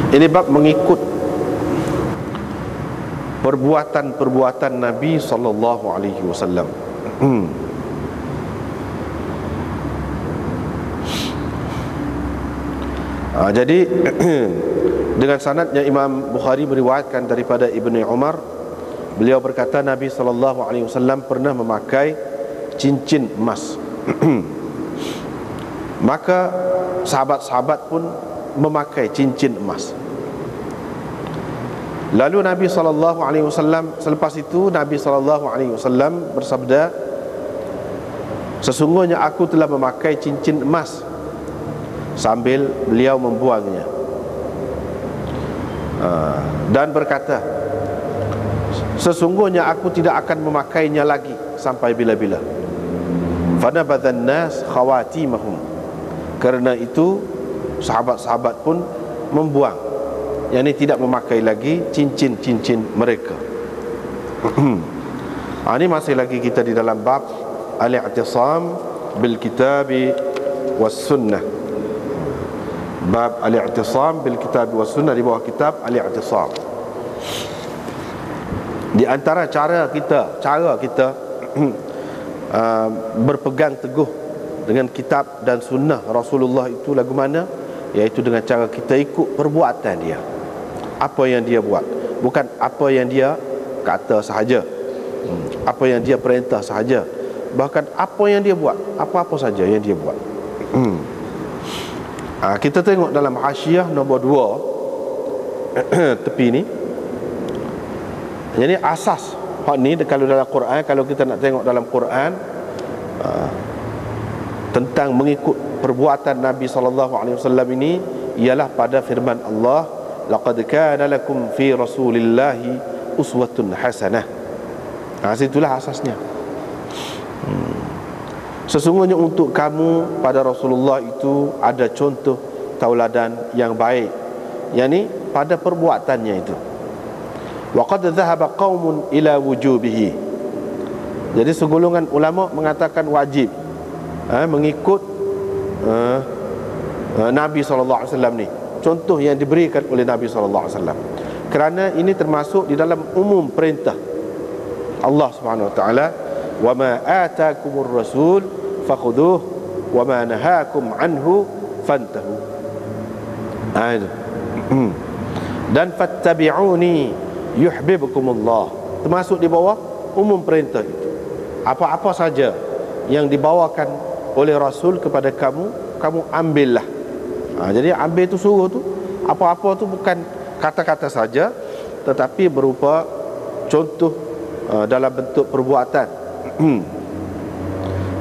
Ini bab mengikut perbuatan-perbuatan Nabi sallallahu alaihi wasallam. Jadi dengan sanadnya Imam Bukhari meriwayatkan daripada Ibnu Umar, beliau berkata Nabi sallallahu alaihi wasallam pernah memakai cincin emas. Maka sahabat-sahabat pun memakai cincin emas. Lalu Nabi sallallahu alaihi wasallam, selepas itu Nabi sallallahu alaihi wasallam bersabda, sesungguhnya aku telah memakai cincin emas, sambil beliau membuangnya, dan berkata, sesungguhnya aku tidak akan memakainya lagi sampai bila-bila. Fanabadhan nas khawatimahum. Kerana itu sahabat-sahabat pun membuang, yakni tidak memakai lagi cincin-cincin mereka. Ini masih lagi kita di dalam bab al-i'tisam bil kitabi was sunnah. Bab al-i'tisam bil kitab was sunnah, di bawah kitab al-i'tisam. Di antara cara kita berpegang teguh dengan kitab dan sunnah Rasulullah itu lagu mana? Iaitu dengan cara kita ikut perbuatan dia, apa yang dia buat, bukan apa yang dia kata sahaja, apa yang dia perintah sahaja, bahkan apa yang dia buat, apa-apa saja yang dia buat. Kita tengok dalam hasyiah nombor 2 tepi ni. Jadi asas hak ni kalau dalam Quran, kalau kita nak tengok dalam Quran tentang mengikut perbuatan Nabi SAW ini, ialah pada firman Allah, laqad kana lakum fi rasulillahi uswatun hasanah. Situlah asasnya. Sesungguhnya untuk kamu pada Rasulullah itu ada contoh tauladan yang baik, yakni pada perbuatannya itu. Wa qad dhahaba qaumun ila wujubihi. Jadi segolongan ulama mengatakan wajib mengikut Nabi SAW ni, contoh yang diberikan oleh Nabi SAW, kerana ini termasuk di dalam umum perintah Allah Subhanahu Wa Taala, wa ma atakumur rasul fakhuduh wa ma nahakum anhu fantahu. Dan fattabi'uni yuhibbukumullah, termasuk di bawah umum perintah itu. Apa-apa saja yang dibawakan oleh Rasul kepada kamu, kamu ambillah. Jadi ambil tu, suruh tu, apa-apa tu bukan kata-kata saja, tetapi berupa contoh dalam bentuk perbuatan.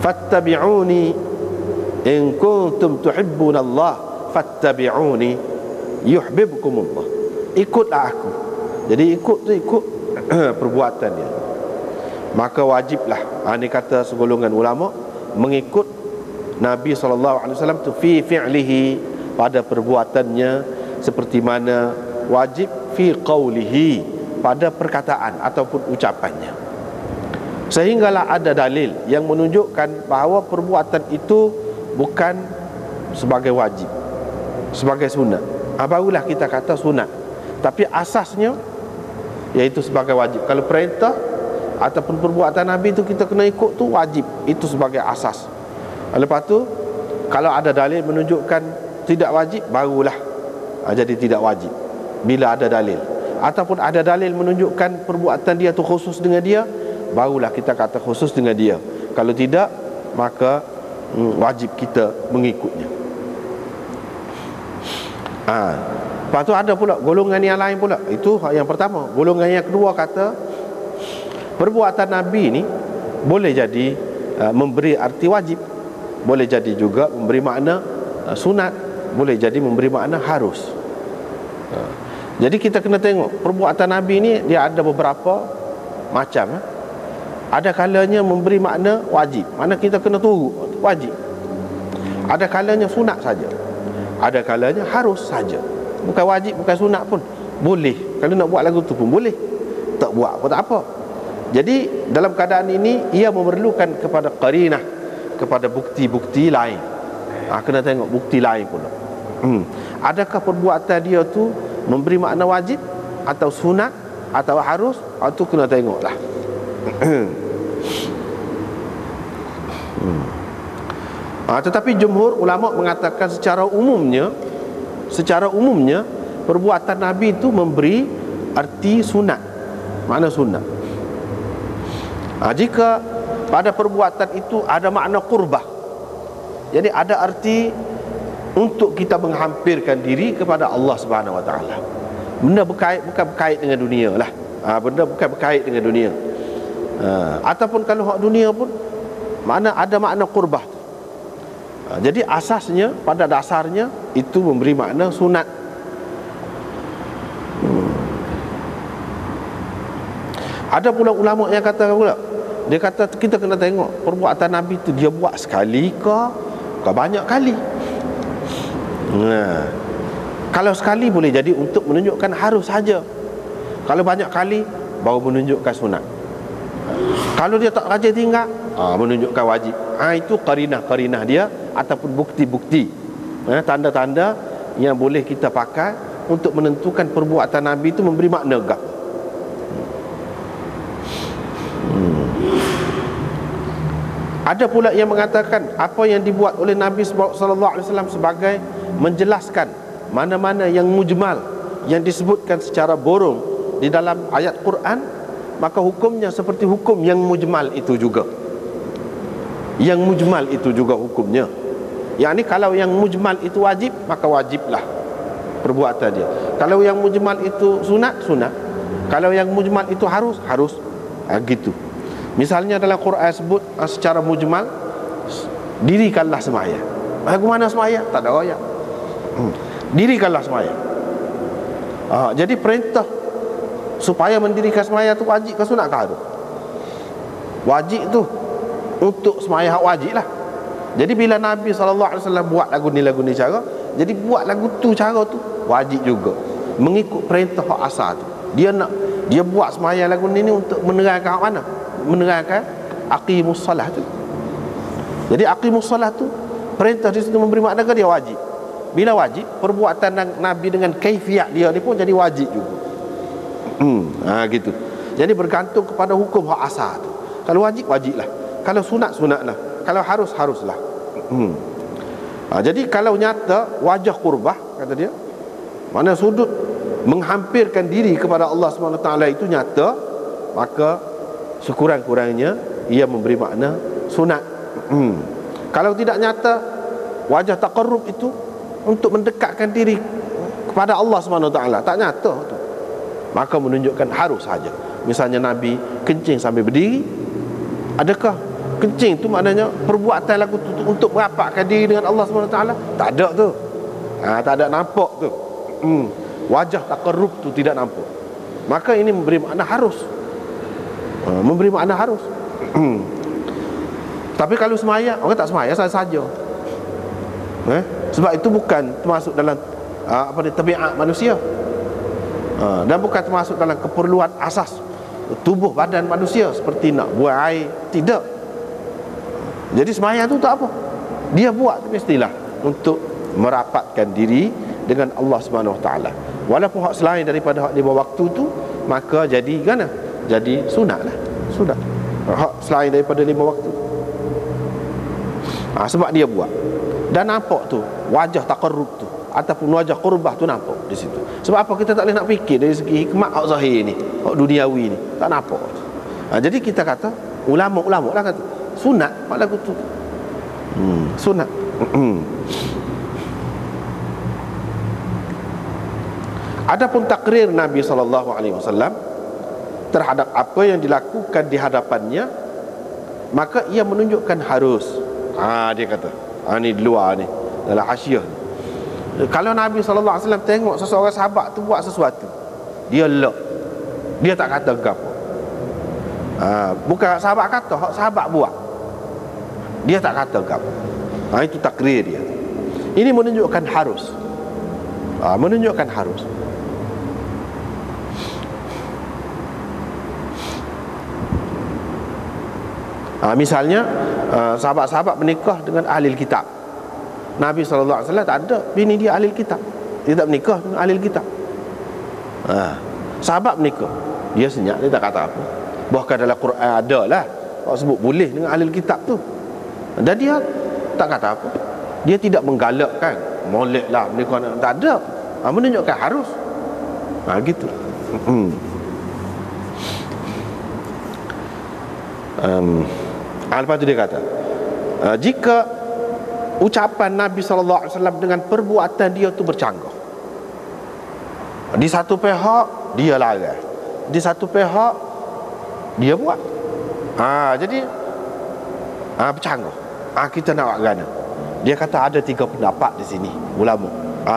Fattabi'uni in kuntum tuhibbunallah fattabi'uni yuhibbukumullah. Ikutlah aku. Jadi ikut tu ikut perbuatan dia. Maka wajiblah, ini kata segolongan ulama, mengikut Nabi SAW tu fi fi'lihi, pada perbuatannya, seperti mana wajib fi qawlihi, pada perkataan ataupun ucapannya. Sehinggalah ada dalil yang menunjukkan bahawa perbuatan itu bukan sebagai wajib, sebagai sunat. Barulah kita kata sunat, tapi asasnya iaitu sebagai wajib. Kalau perintah ataupun perbuatan Nabi itu kita kena ikut, tu wajib, itu sebagai asas. Lepas tu kalau ada dalil menunjukkan tidak wajib, barulah jadi tidak wajib, bila ada dalil. Ataupun ada dalil menunjukkan perbuatan dia tu khusus dengan dia, barulah kita kata khusus dengan dia. Kalau tidak, maka wajib kita mengikutnya. Lepas tu ada pula golongan yang lain pula. Itu yang pertama. Golongan yang kedua kata perbuatan Nabi ni boleh jadi memberi arti wajib, boleh jadi juga memberi makna sunat, boleh jadi memberi makna harus. Jadi kita kena tengok perbuatan Nabi ni dia ada beberapa macam. Ada kalanya memberi makna wajib, mana kita kena turut wajib. Ada kalanya sunat saja, ada kalanya harus saja, bukan wajib bukan sunat pun boleh. Kalau nak buat lagu tu pun boleh, tak buat pun tak apa. Jadi dalam keadaan ini ia memerlukan kepada qarinah, kepada bukti-bukti lain. Kena tengok bukti lain pula. Adakah perbuatan dia tu memberi makna wajib atau sunat atau harus, itu kena tengoklah. Tetapi jumhur ulama mengatakan secara umumnya perbuatan Nabi itu memberi arti sunat, makna sunat. Jika pada perbuatan itu ada makna qurbah, jadi ada arti untuk kita menghampirkan diri kepada Allah Subhanahu wa taala. Benda bukan berkait dengan dunia lah. Benda bukan berkait dengan dunia. Ataupun kalau hak dunia pun ada makna qurbah tu. Jadi asasnya, pada dasarnya itu memberi makna sunat. Ada pula ulama yang kata pula, dia kata kita kena tengok perbuatan Nabi itu dia buat sekali ke banyak kali. Kalau sekali boleh jadi untuk menunjukkan harus saja. Kalau banyak kali baru menunjukkan sunat. Kalau dia tak rajin tinggal, menunjukkan wajib. Itu qarinah dia ataupun bukti-bukti, tanda-tanda yang boleh kita pakai untuk menentukan perbuatan Nabi itu memberi makna gap. Ada pula yang mengatakan apa yang dibuat oleh Nabi sallallahu alaihi wasallam sebagai menjelaskan mana-mana yang mujmal, yang disebutkan secara borong di dalam ayat Quran, maka hukumnya seperti hukum yang mujmal itu juga. Yang mujmal itu juga hukumnya. Yakni kalau yang mujmal itu wajib, maka wajiblah perbuatan dia. Kalau yang mujmal itu sunat. Kalau yang mujmal itu harus. Gitu. Misalnya dalam Quran sebut secara mujmal, dirikanlah sembahyang. Bagaimana sembahyang? Tak ada ayat. Dirikanlah sembahyang. Jadi perintah supaya mendirikan sembahyang itu wajib ke sunat ke harus? Wajib tu untuk sembahyang wajib lah. Jadi bila Nabi SAW buat lagu ni cara, jadi buat lagu tu cara tu wajib juga, mengikut perintah hak asal tu. Dia buat sembahyang lagu ni untuk menerangkan hak mana? Menerangkan aqimus salah tu. Jadi aqimus salah tu perintah di situ memberi makna ke dia wajib. Bila wajib, perbuatan Nabi dengan kaifiat dia ni pun jadi wajib juga. Gitu. Jadi bergantung kepada hukum hak asal tu. Kalau wajib, wajiblah. Kalau sunat, sunatlah. Kalau harus, haruslah. Jadi kalau nyata wajah qurbah, kata dia, mana sudut menghampirkan diri kepada Allah SWT itu nyata, maka sekurang-kurangnya ia memberi makna sunat. Kalau tidak nyata wajah taqarrub itu untuk mendekatkan diri kepada Allah SWT, tak nyata tu, maka menunjukkan harus saja. Misalnya Nabi kencing sambil berdiri, adakah kencing tu maknanya perbuatan lagu tu untuk merapatkan diri dengan Allah SWT? Tak ada tu. Tak ada nampak tu. Wajah taqarrub tu tidak nampak. Maka ini memberi makna harus. Memberi makna harus. Tapi kalau semaya, orang tak semaya saja. Sebab itu bukan termasuk dalam tabiat manusia. Dan bukan termasuk dalam keperluan asas tubuh badan manusia seperti nak buang air, tidak. Jadi sembahyang tu tak apa, dia buat tu mestilah untuk merapatkan diri dengan Allah Subhanahu Wa Taala. Walaupun hak selain daripada hak 5 waktu tu, maka jadi gana, jadi sunat lah, sunat. Hak selain daripada 5 waktu, sebab dia buat. Dan nampak tu wajah taqarrub tu ataupun wajah qurbah tu nampak di situ. Sebab apa kita tak boleh nak fikir dari segi hikmat hak zahir ni, hak duniawi ni, tak nampak. Jadi kita kata ulama-ulama lah kata sunat mak lagu tu. Sunat. Adapun takrir Nabi SAW terhadap apa yang dilakukan di hadapannya, maka ia menunjukkan harus. Dia kata, ni di luar ni, dalam hasyiah ni. Kalau Nabi SAW tengok seseorang sahabat tu buat sesuatu, dia elok, dia tak kata gapo. Bukan sahabat kata, hak sahabat buat, dia tak kata gapo. Itu takrir dia. Ini menunjukkan harus. Menunjukkan harus. Misalnya sahabat-sahabat menikah dengan ahli kitab. Nabi SAW tak ada bini dia ahli kitab, dia tak menikah dengan ahli kitab. Sahabat menikah, dia senyap, dia tak kata apa. Bahkan dalam Quran ada lah orang sebut boleh dengan ahli kitab tu, dan dia tak kata apa. Dia tidak menggalakkan molek lah menikah, tak ada. Menunjukkan harus. Gitu. Lepas tu dia kata, jika ucapan Nabi SAW dengan perbuatan dia tu bercanggah, di satu pihak dia larang, di satu pihak dia buat, jadi bercanggah. Kita nak buat gana. Dia kata ada 3 pendapat di sini ulama.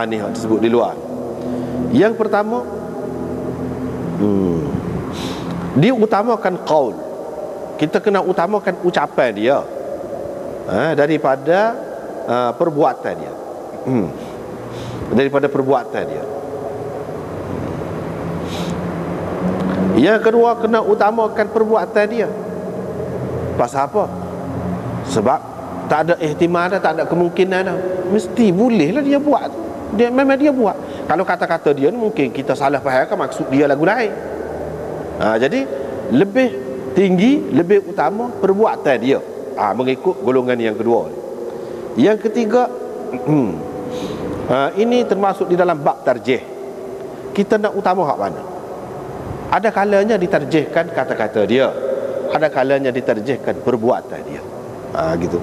Ni disebut di luar. Yang pertama, dia utamakan qaul. Kita kena utamakan ucapan dia daripada perbuatan dia. Daripada perbuatan dia. Yang kedua, kena utamakan perbuatan dia. Pasal apa? Sebab tak ada ihtimal dah, tak ada kemungkinan dah. Mesti bolehlah dia buat. Memang dia buat. Kalau kata-kata dia ni mungkin kita salah fahamkan maksud dia lagu lain. Jadi lebih tinggi, lebih utama perbuatan dia, mengikut golongan yang kedua. Yang ketiga, ini termasuk di dalam bab tarjih. Kita nak utama hak mana? Ada kalanya ditarjihkan kata-kata dia, ada kalanya ditarjihkan perbuatan dia. Gitu.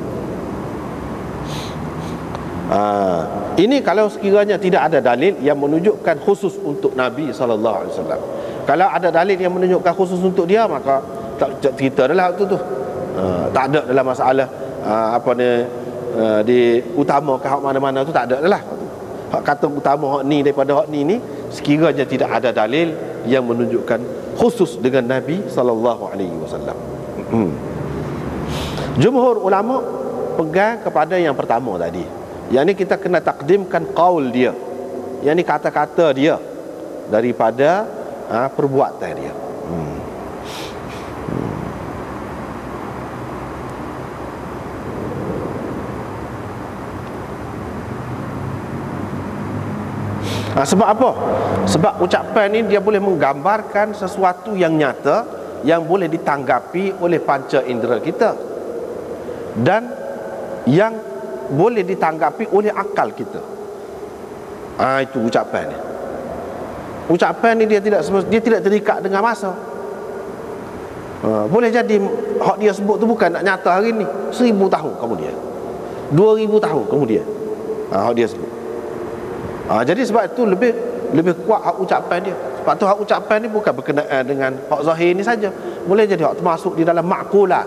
Ini kalau sekiranya tidak ada dalil yang menunjukkan khusus untuk Nabi SAW. Kalau ada dalil yang menunjukkan khusus untuk dia, maka kita adalah waktu tu. Tak ada dalam masalah diutamakan hak mana-mana tu, tak ada adalah. Hak kata utama hak ni daripada hak ni sekiranya tidak ada dalil yang menunjukkan khusus dengan Nabi SAW. Jumhur ulama pegang kepada yang pertama tadi. Yang ni kita kena takdimkan qaul dia, yang ni kata-kata dia daripada perbuatan dia. Sebab apa? Sebab ucapan ni dia boleh menggambarkan sesuatu yang nyata, yang boleh ditanggapi oleh panca indera kita, dan yang boleh ditanggapi oleh akal kita. Itu ucapan ni. Ucapan ni dia tidak terikat dengan masa. Boleh jadi hak dia sebut tu bukan nak nyata hari ni, 1000 tahun kemudian, 2000 tahun kemudian, hak dia sebut. Jadi sebab itu lebih kuat hak ucapan dia. Sebab tu hak ucapan ni bukan berkenaan dengan hak zahir ni saja. Boleh jadi hak termasuk di dalam ma'kulat,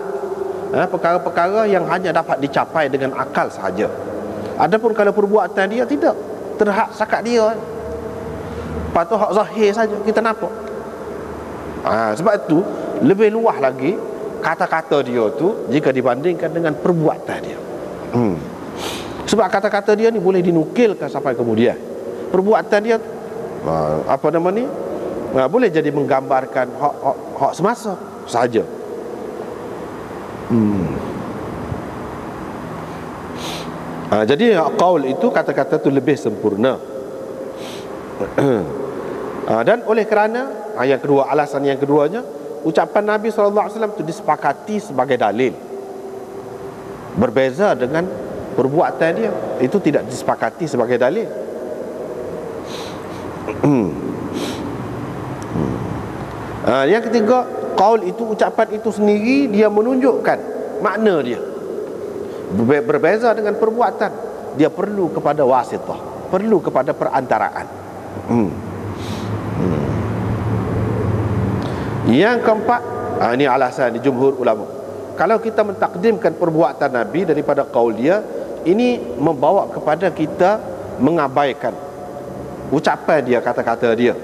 perkara-perkara yang hanya dapat dicapai dengan akal sahaja. Adapun kalau perbuatan dia tidak, terhad sakat dia. Lepas tu hak zahir saja kita nampak. Sebab itu lebih luas lagi kata-kata dia tu jika dibandingkan dengan perbuatan dia. Sebab kata-kata dia ni boleh dinukilkan sampai kemudian. Perbuatan dia boleh jadi menggambarkan hak semasa saja. Jadi qaul itu kata-kata tu lebih sempurna. Dan oleh kerana yang kedua, alasan yang keduanya, ucapan Nabi SAW itu disepakati sebagai dalil, berbeza dengan perbuatan dia, itu tidak disepakati sebagai dalil. Yang ketiga, qaul itu, ucapan itu sendiri dia menunjukkan makna dia, berbeza dengan perbuatan. Dia perlu kepada wasitah, perlu kepada perantaraan. Yang keempat, ini alasan di jumhur ulama, kalau kita mentakdimkan perbuatan Nabi daripada qaul dia, ini membawa kepada kita mengabaikan ucapan dia, kata-kata dia.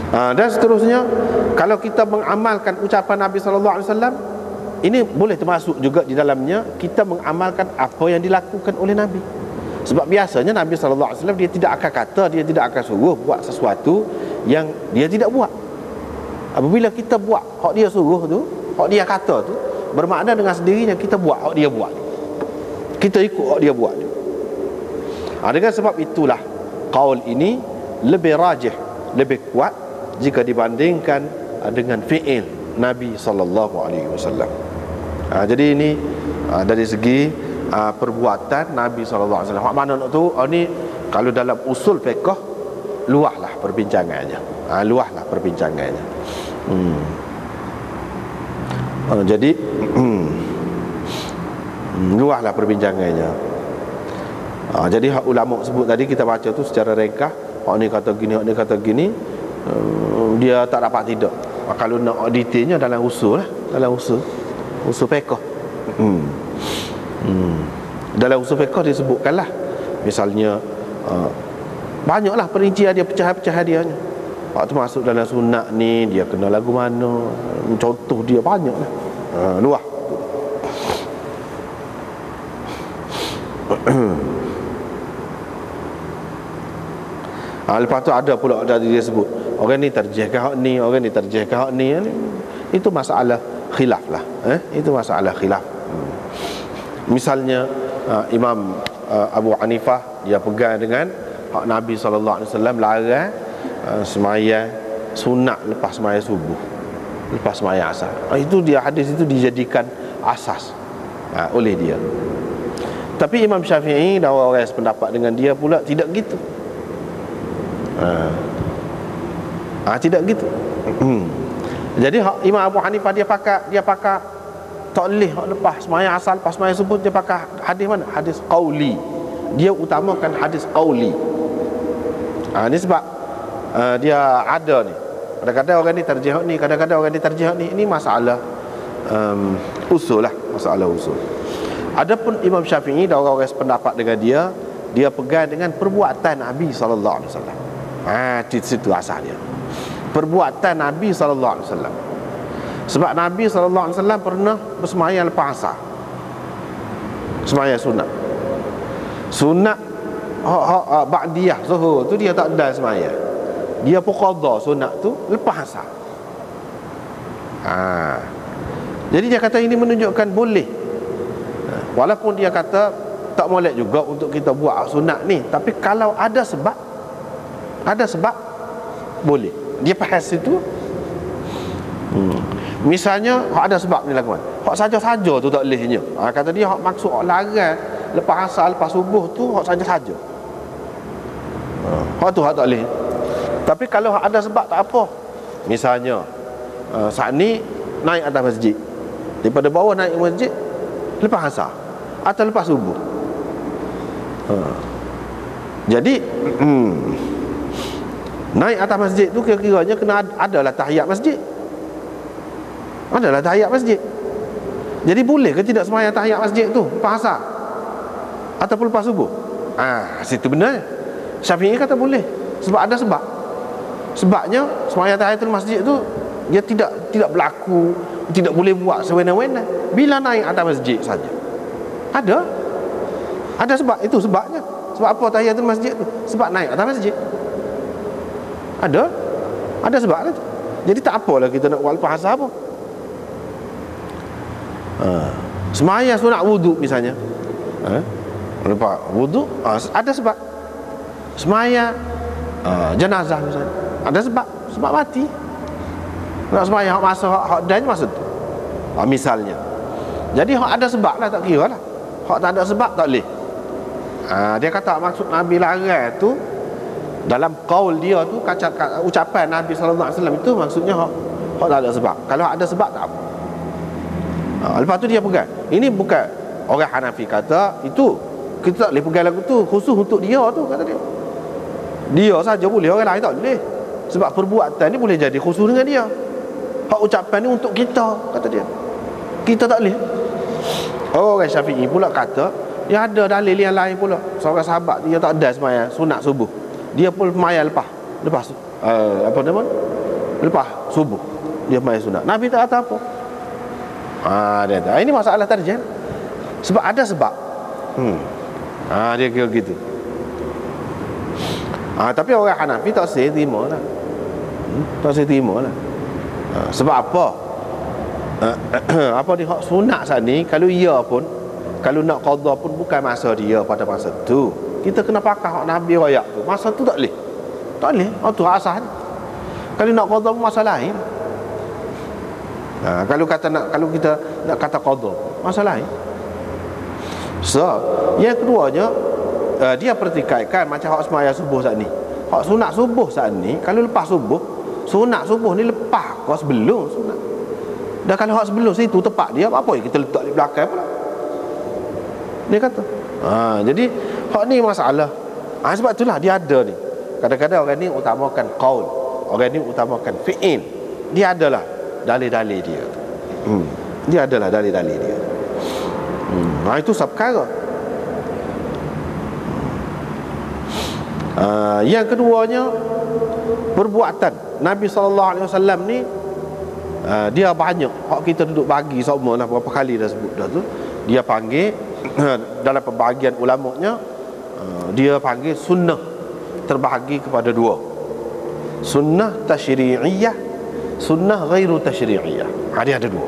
Dan seterusnya, kalau kita mengamalkan ucapan Nabi SAW, ini boleh termasuk juga di dalamnya kita mengamalkan apa yang dilakukan oleh Nabi. Sebab biasanya Nabi SAW dia tidak akan kata, dia tidak akan suruh buat sesuatu yang dia tidak buat. Apabila kita buat hak dia suruh tu, hak dia kata tu, bermakna dengan sendirinya kita buat hak dia buat. Kita ikut hak dia buat. Dengan sebab itulah qaul ini lebih rajih, lebih kuat jika dibandingkan dengan fi'il Nabi SAW. Jadi ini dari segi perbuatan Nabi SAW. Hak mana nak tu? Ni kalau dalam usul fiqh luahlah perbincangannya. Luahlah perbincangannya. Jadi luahlah perbincangannya. Jadi hak ulama sebut tadi kita baca tu secara ringkas, hak ni kata gini, hak ni kata gini, dia tak dapat tidak. Kalau nak detailnya dalam usul lah, dalam usul fiqh. Dalam usul fiqh disebutkanlah, misalnya banyaklah perincian dia, pecahan-pecahan dia. Hak tu masuk dalam sunat ni dia kena lagu mana, contoh dia banyaklah. Luah. Lepas tu ada pula dia sebut orang ni terjihkan hak ni, orang ni terjihkan hak ni. Itu masalah khilaf lah. Itu masalah khilaf. Misalnya Imam Abu Hanifah dia pegang dengan hak Nabi SAW larang sembahyang sunat lepas sembahyang subuh, lepas sembahyang asar. Itu dia, hadis itu dijadikan asas oleh dia. Tapi Imam Syafi'i dan orang yang sependapat dengan dia pula tidak gitu. Tidak gitu. Jadi Imam Abu Hanifah dia pakai tak boleh lepas sembahyang asar, lepas sembahyang subuh dia pakai hadis mana? Hadis qauli. Dia utamakan hadis qauli. Ini sebab dia ada ni. Kadang-kadang orang ni terjih ni, kadang-kadang orang ni terjih ni. Ini masalah usul lah, masalah usul. Adapun Imam Syafi'i dan orang-orang sependapat dengan dia pegang dengan perbuatan Nabi SAW. Di situ asal dia. Perbuatan Nabi SAW. Sebab Nabi SAW pernah bersemayang lepas asar, semayang sunat. Sunat ba'diyah zuhur tu dia tak ada semayang, dia pun qadha sunat tu lepas asar. Jadi dia kata ini menunjukkan boleh. Walaupun dia kata tak molek juga untuk kita buat sunat ni, tapi kalau ada sebab boleh. Dia faham situ. Misalnya hak ada sebab ni lagu. Hak saja-saja tu tak bolehnya. Kata dia hak maksud hak larang lepas asar, lepas subuh tu hak saja-saja. Hak tu hak tak boleh. Tapi kalau hak ada sebab tak apa. Misalnya saat ni naik atas masjid, daripada bawah naik masjid lepas asar atau lepas subuh. Jadi naik atas masjid tu kira-kiranya kena adalah tahiyat masjid. Adalah tahiyat masjid. Jadi boleh ke tidak sembahyang tahiyat masjid tu lepas asar ataupun lepas subuh? Situ benar. Syafi'i kata boleh sebab ada sebab. Sebabnya sembahyang tahiyatul masjid tu dia tidak berlaku, tidak boleh buat sewena-wena bila naik atas masjid saja. Ada sebab, itu sebabnya. Sebab apa tahiyatul masjid tu? Sebab naik atas masjid. Ada sebab lah. Jadi tak apalah kita nak buat lepas asar pun. Semayang sunat wuduk misalnya, lepas wuduk ada sebab. Semayang jenazah misalnya, ada sebab mati. Nak semayang hak masa hak dan masa tu, misalnya. Jadi hak ada sebab lah, tak kira lah. Hak tak ada sebab tak boleh. Dia kata maksud Nabi larang tu dalam qaul dia tu, ucapan Nabi SAW itu maksudnya hak tak ada sebab. Kalau ada sebab tak apa. Lepas tu dia pegang. Ini bukan orang Hanafi kata itu kita tak boleh pegang lagu tu khusus untuk dia tu, kata dia. Dia saja boleh, orang lain tak boleh. Sebab perbuatan ni boleh jadi khusus dengan dia. Hak ucapan ni untuk kita, kata dia. Kita tak boleh. Orang Syafi'i pula kata ya ada dalil yang lain pula. Seorang sahabat dia tak ada semayang sunat subuh, dia pun semayang lepas lepas subuh dia semayang sunat. Nabi tak kata apa. Dia kata ini masalah tarjih. Sebab ada sebab. Dia kira gitu. Tapi orang Hanafi tak saya terima lah. Tak saya terima lah. Sebab apa? apa ni hak sunat saat ni, kalau ia pun, kalau nak qada pun bukan masa dia pada masa tu. Kita kena pakai hak Nabi royak tu. Masa tu tak boleh. Tak boleh. Oh tu asal. Kalau nak qada pun masa lain. Kalau kita nak kata qada, masa lain. So, yang keduanya, dia pertikaikan macam hak semaya subuh saat ni. Hak sunat subuh saat ni, kalau lepas subuh, sunat subuh ni lepas kau sebelum sunat. Dan kalau hak sebelum situ tepat dia, apa kita letak di belakang pula. Dia kata. Jadi hak ni masalah. Sebab itulah dia ada ni. Kadang-kadang orang ni utamakan qaul, orang ni utamakan fi'il. Dia adalah dalil-dalil dia. Dia adalah dalil-dalil dia. Itu sab perkara. Yang keduanya, perbuatan Nabi SAW ni, dia banyak. Hak kita duduk bagi semua lah, berapa kali dah sebut dah tu. Dia panggil dalam pembahagian ulamanya, dia panggil sunnah terbahagi kepada dua. Sunnah tasyri'iyah, sunnah ghairu tasyri'iyah. Dia ada dua.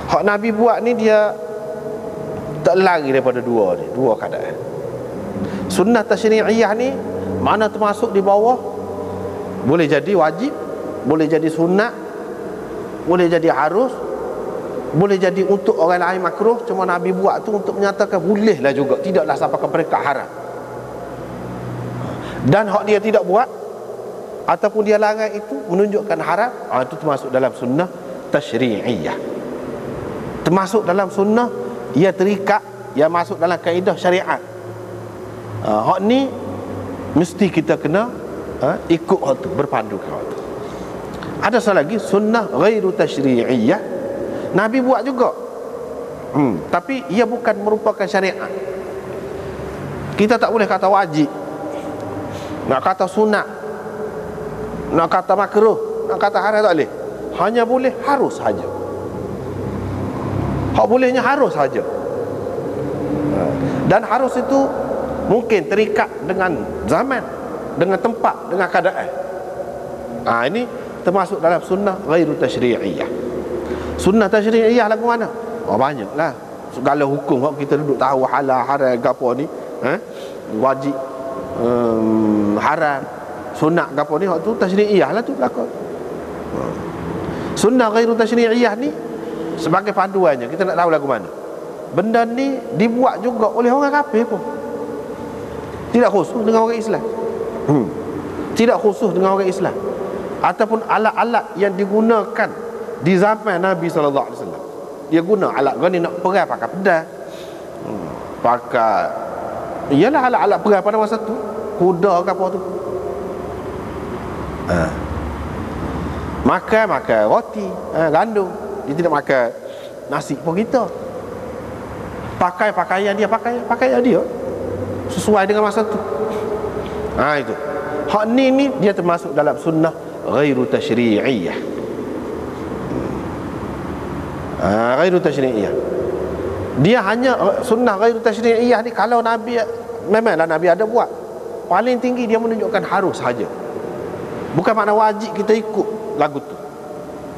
Hak Nabi buat ni dia tak lari daripada dua ni, dua keadaan. Sunnah tasyri'iyah ni mana termasuk di bawah, boleh jadi wajib, boleh jadi sunat, boleh jadi harus, boleh jadi untuk orang lain makruh. Cuma Nabi buat tu untuk menyatakan bolehlah juga, tidaklah sampai ke peringkat haram. Dan hak dia tidak buat ataupun dia larang itu menunjukkan haram, itu termasuk dalam sunnah tasyri'iyah. Termasuk dalam sunnah, ia terikat, ia masuk dalam kaedah syariat. Hak ni mesti kita kena ikut hak tu, berpandu ke hak tu. Ada satu lagi sunnah ghairu tasyri'iyah, Nabi buat juga, tapi ia bukan merupakan syariat. Kita tak boleh kata wajib, nak kata sunat, nak kata makruh, nak kata haram, tak boleh. Hanya boleh harus saja. Hak bolehnya harus saja. Dan harus itu mungkin terikat dengan zaman, dengan tempat, dengan keadaan. Ini termasuk dalam sunnah ghairu tasyri'iyah. Sunnah tasyri'iyah lagu mana? Banyaklah. Segala hukum hak kita duduk tahu, halal, haram, gapo ni, wajib, haram, sunat gapo ni, hak tu tasyri'iyah lah tu belaka. Sunnah ghairu tasyri'iyah ni sebagai panduannya, kita nak tahu lagu mana. Benda ni dibuat juga oleh orang kafir pun, tidak khusus dengan orang Islam. Tidak khusus dengan orang Islam. Ataupun alat-alat yang digunakan di zaman Nabi SAW. Dia guna alat ni nak perang, pakai pedang, pakai, ialah alat-alat perang pada masa tu, kuda ke apa tu. Makan roti, gandum. Dia tidak makan nasi pun kita. Pakai pakaian dia, pakaian dia sesuai dengan masa tu. Itu. Hak ni dia termasuk dalam sunnah ghairu tasyri'iyah. Ghairu tasyri'iyah. Dia hanya sunnah ghairu tasyri'iyah ni kalau Nabi, memanglah Nabi ada buat, paling tinggi dia menunjukkan harus saja. Bukan makna wajib kita ikut lagu tu.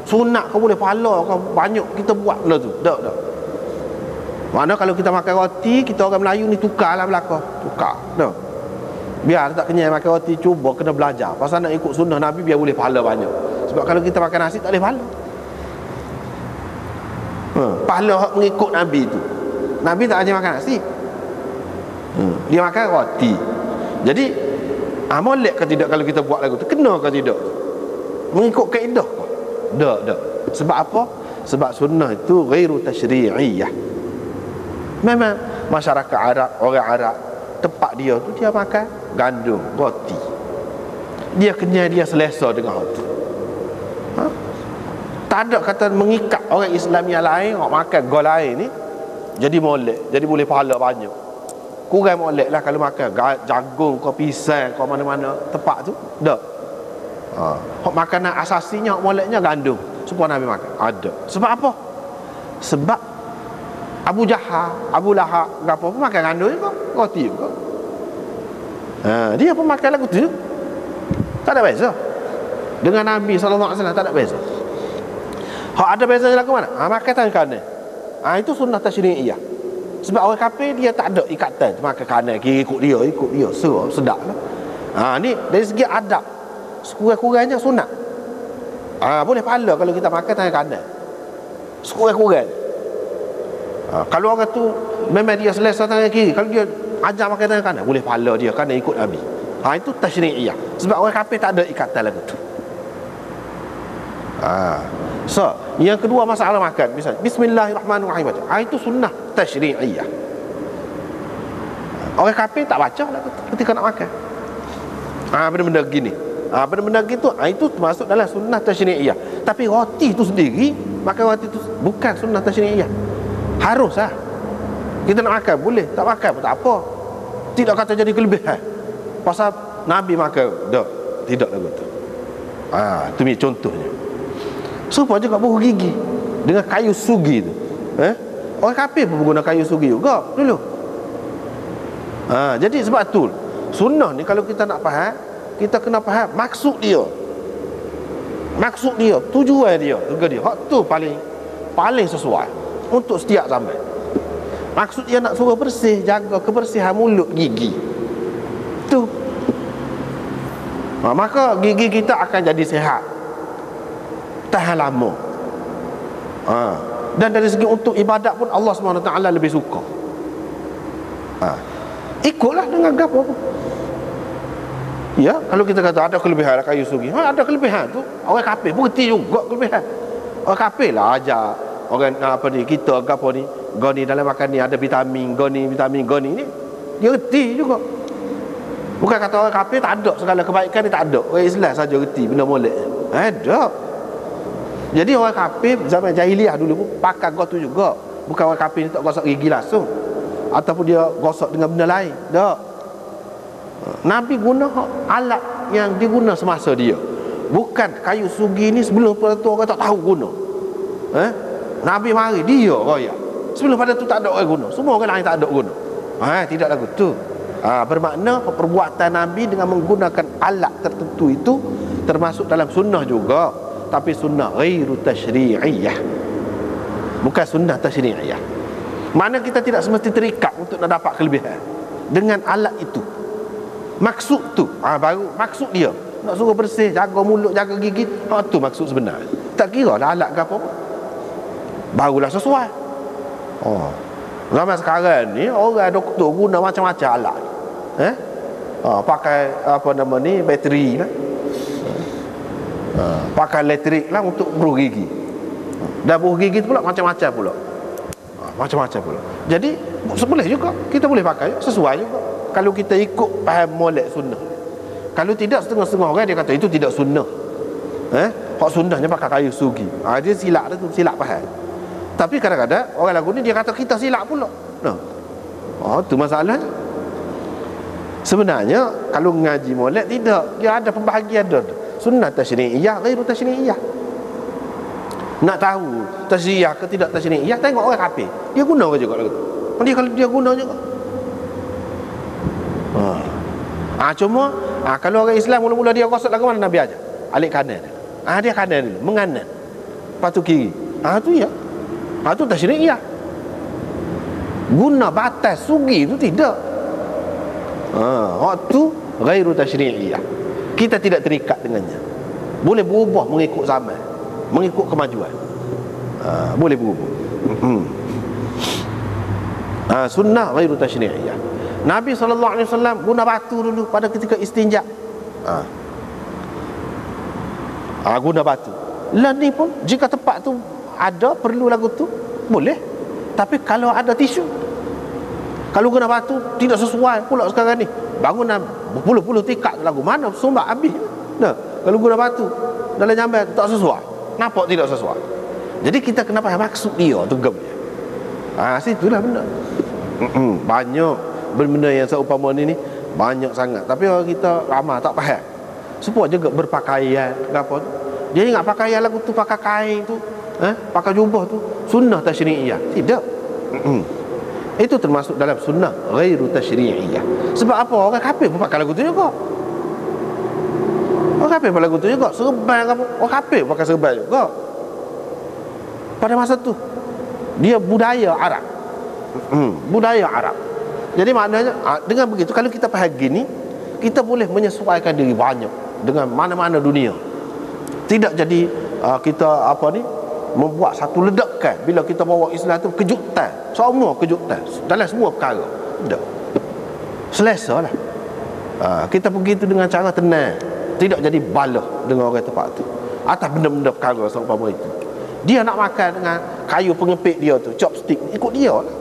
Sunat kau boleh pahala kau banyak kita buat benda tu. Tak. Mana kalau kita makan roti, kita orang Melayu ni tukarlah belaka. Tukar. Tak. Biar tak kenyang makan roti, cuba kena belajar pasal nak ikut sunnah Nabi biar boleh pahala banyak. Sebab kalau kita makan nasi tak boleh pahala. Pahala hak mengikut Nabi tu. Nabi tak ajar makan nasi. Dia makan roti. Jadi molek ke tidak kalau kita buat lagu tu? Kena ke tidak? Mengikut kaedah ke? Tak. Sebab apa? Sebab sunnah itu ghairu tasyri'iyah. Memang masyarakat Arab, orang Arab, tempat dia tu dia makan gandum, roti. Dia kenyang, dia selesa dengan hal tu. Tak ada kata mengikat orang Islam yang lain, orang makan gol lain ni jadi molek, jadi boleh pahala banyak. Kurang molek lah kalau makan jagung ke pisang ke mana-mana tempat tu. Tak. Makanan asasinya, moleknya gandum. Supaya Nabi makan. Ada. Sebab apa? Sebab Abu Jahal, Abu Lahab, apa pun makan gandum juga, roti juga. Dia pun makan lagu tu. Tak ada beza. Dengan Nabi SAW tak ada beza. Hak ada bezanya lagu mana? Makan tangan kanan. Itu sunnah tasyri'iyah. Sebab orang kafir dia tak ada ikatan makan kanan kiri, ikut dia sedap lah. Ni dari segi adab sekurang-kurangnya sunat. Boleh pahala kalau kita makan tangan kanan sekurang-kurang. Kalau orang tu memang dia selesa tangan kiri, kalau dia ajar makan tangan kanan, boleh pahala dia kerana ikut Nabi. Itu tasyri'iyah. Sebab orang kafir tak ada ikatan lagu tu. So, yang kedua masalah makan, misalnya Bismillahirrahmanirrahim, itu sunnah tasyri'iyah. Orang kafir tak baca lagu tu ketika nak makan. Benda-benda gini, benda-benda gitu, itu termasuk dalam sunnah tasyri'iyah. Tapi roti tu sendiri, makan roti tu bukan sunnah tasyri'iyah. Harus kita nak makan, boleh tak makan pun tak apa, tidak kata jadi kelebihan pasal Nabi makan, tidak lagu tu. Itu ni contohnya. Supaya juga buah gigi dengan kayu sugi tu. Orang kafir pun guna kayu sugi juga dulu. Jadi sebab tu sunnah ni kalau kita nak faham, kita kena faham maksud dia, tujuan dia, hak tu paling sesuai untuk setiap zaman. Maksud dia nak suruh bersih, jaga kebersihan mulut, gigi tu. Maka gigi kita akan jadi sihat, tahan lama. Dan dari segi untuk ibadat pun Allah SWT lebih suka. Ikutlah dengan gapo pun. Ya, kalau kita kata ada kelebihan kayu sugi, ada kelebihan tu. Orang kafir pun reti juga kelebihan. Orang kafir lah ajar orang kita gapo ni, goni dalam makan ni ada vitamin, vitamin ni dia reti juga. Bukan kata orang kafir tak ada segala kebaikan, dia tak ada. Orang Islam saja reti benda molek. Ada. Jadi orang kafir zaman jahiliah dulu pun pakai gosok tu juga. Bukan orang kafir ni tak gosok gigi langsung, ataupun dia gosok dengan benda lain. Tak. Nabi guna alat yang diguna semasa dia. Bukan kayu sugi ni sebelum pada tu orang tak tahu guna. Nabi mari dia royak. Sebelum pada tu tak ada orang guna. Semua orang lain tak ada guna. Tidak lagu tu. Bermakna perbuatan Nabi dengan menggunakan alat tertentu itu termasuk dalam sunnah juga, tapi sunnah ghairu tasyri'iyah, bukan sunnah tasyri'iyah. Mana kita tidak semesti terikat untuk nak dapat kelebihan dengan alat itu. Maksud tu baru maksud dia nak suruh bersih, jaga mulut, jaga gigi. Tu maksud sebenar. Tak kira lah alat ke apa, barulah sesuai. Zaman sekarang ni orang doktor guna macam-macam alat. Pakai bateri lah, pakai elektrik lah untuk buruh gigi. Dan buruh gigi tu pula macam-macam pula. Jadi boleh juga, kita boleh pakai sesuai juga kalau kita ikut faham molek sunnah. Kalau tidak, setengah-setengah orang dia kata itu tidak sunnah. Hak sunnahnya pakai kayu sugi. Dia silap tu, silap faham. Tapi kadang-kadang orang lagu ni dia kata kita silap pula. Tu masalahnya. Sebenarnya kalau ngaji molek tidak, dia ada pembahagian dia. Sunnah tasyri'iyah, ghairu tasyri'iyah. Nak tahu tasyri'iyah ke tidak tasyri'iyah, tengok orang kafir. Dia guna ke juga lagu tu. Kalau dia guna juga. Cuma kalau orang Islam mula-mula dia gosok lagu mana Nabi ajar? Alik kanan. Dia kanan dulu, menganan. Lepas tu kiri. Tu ya. Tu tasyri'iyah. Guna batas sugi tu tidak. Waktu ghairu tasyri'iyah. Kita tidak terikat dengannya. Boleh berubah mengikut zaman, mengikut kemajuan. Boleh berubah. Sunnah ghairu tasyri'iyah. Nabi SAW guna batu dulu pada ketika istinja. Guna batu. Lah ni pun jika tempat tu ada perlu lagu tu boleh. Tapi kalau ada tisu, kalau guna batu tidak sesuai pula sekarang ni, bangunan berpuluh-puluh tingkat lagu mana sumbat habis. Kalau guna batu dalam jamban tak sesuai, nampak tidak sesuai. Jadi kita kena faham maksud dia tu gem dia. Situlah benda. Banyak benda yang seumpama ni banyak sangat, tapi orang kita ramai tak faham. Supaya juga berpakaian apa tu, dia ingat pakaian lagu tu pakai kain tu, pakai jubah tu sunnah tasyri'iyah. Tidak. Itu termasuk dalam sunnah ghairu tasyri'iyah. Sebab apa? Orang kafir pun pakai lagu tu juga. Orang kafir pakai lagu tu juga. Serban apa? Orang kafir pakai serban juga. pada masa tu dia budaya Arab. Budaya Arab. Jadi maknanya dengan begitu, kalau kita faham gini, kita boleh menyesuaikan diri banyak dengan mana-mana dunia. Tidak jadi kita membuat satu ledakan bila kita bawa Islam tu, kejutan, semua kejutan dalam semua perkara. Tidak, selesa lah. Kita pergi tu dengan cara tenang, tidak jadi balah dengan orang tempat tu atas benda-benda perkara seumpama itu. Dia nak makan dengan kayu pengepit dia tu, chopstick, ikut dia lah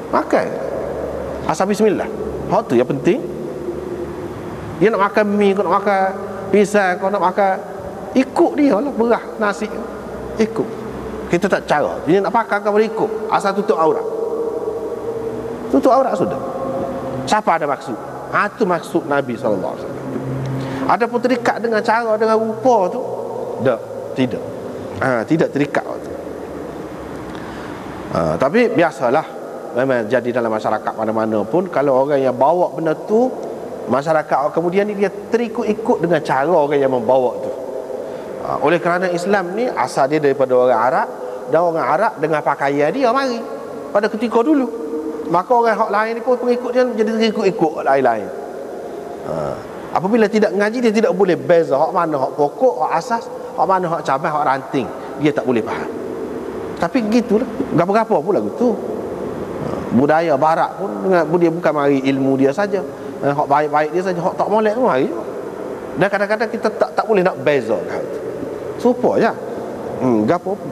makan, asal bismillah. Hak tu yang penting. Dia nak makan mi, kau nak makan pisang, kau nak makan, ikut dia lah, beras, nasi, ikut. Kita tak cara. Dia nak pakai kau boleh ikut, asal tutup aurat. Tutup aurat sudah. Siapa ada maksud? Itu maksud Nabi SAW. Ada pun terikat dengan cara, dengan rupa tu? Tidak. Tidak terikat. Tapi biasalah, memang jadi dalam masyarakat mana-mana pun, kalau orang yang bawa benda tu, masyarakat kemudian ni dia terikut-ikut dengan cara orang yang membawa tu. Oleh kerana Islam ni asal dia daripada orang Arab, dan orang Arab dengan pakaian dia mari pada ketika dulu, maka orang hak lain ni pun pengikut dia jadi terikut-ikut lain-lain. Apabila tidak ngaji, dia tidak boleh beza hak mana hak pokok, hak asas, hak mana hak cabang, hak ranting. Dia tak boleh faham. Tapi gitulah, gapo-gapo pula gitu. Budaya barat pun dengan dia bukan mari ilmu dia saja, hak baik-baik dia saja, hak tak molek tu mari. Dan kadang-kadang kita tak boleh nak beza kat tu. Serupa je. Gapo pun.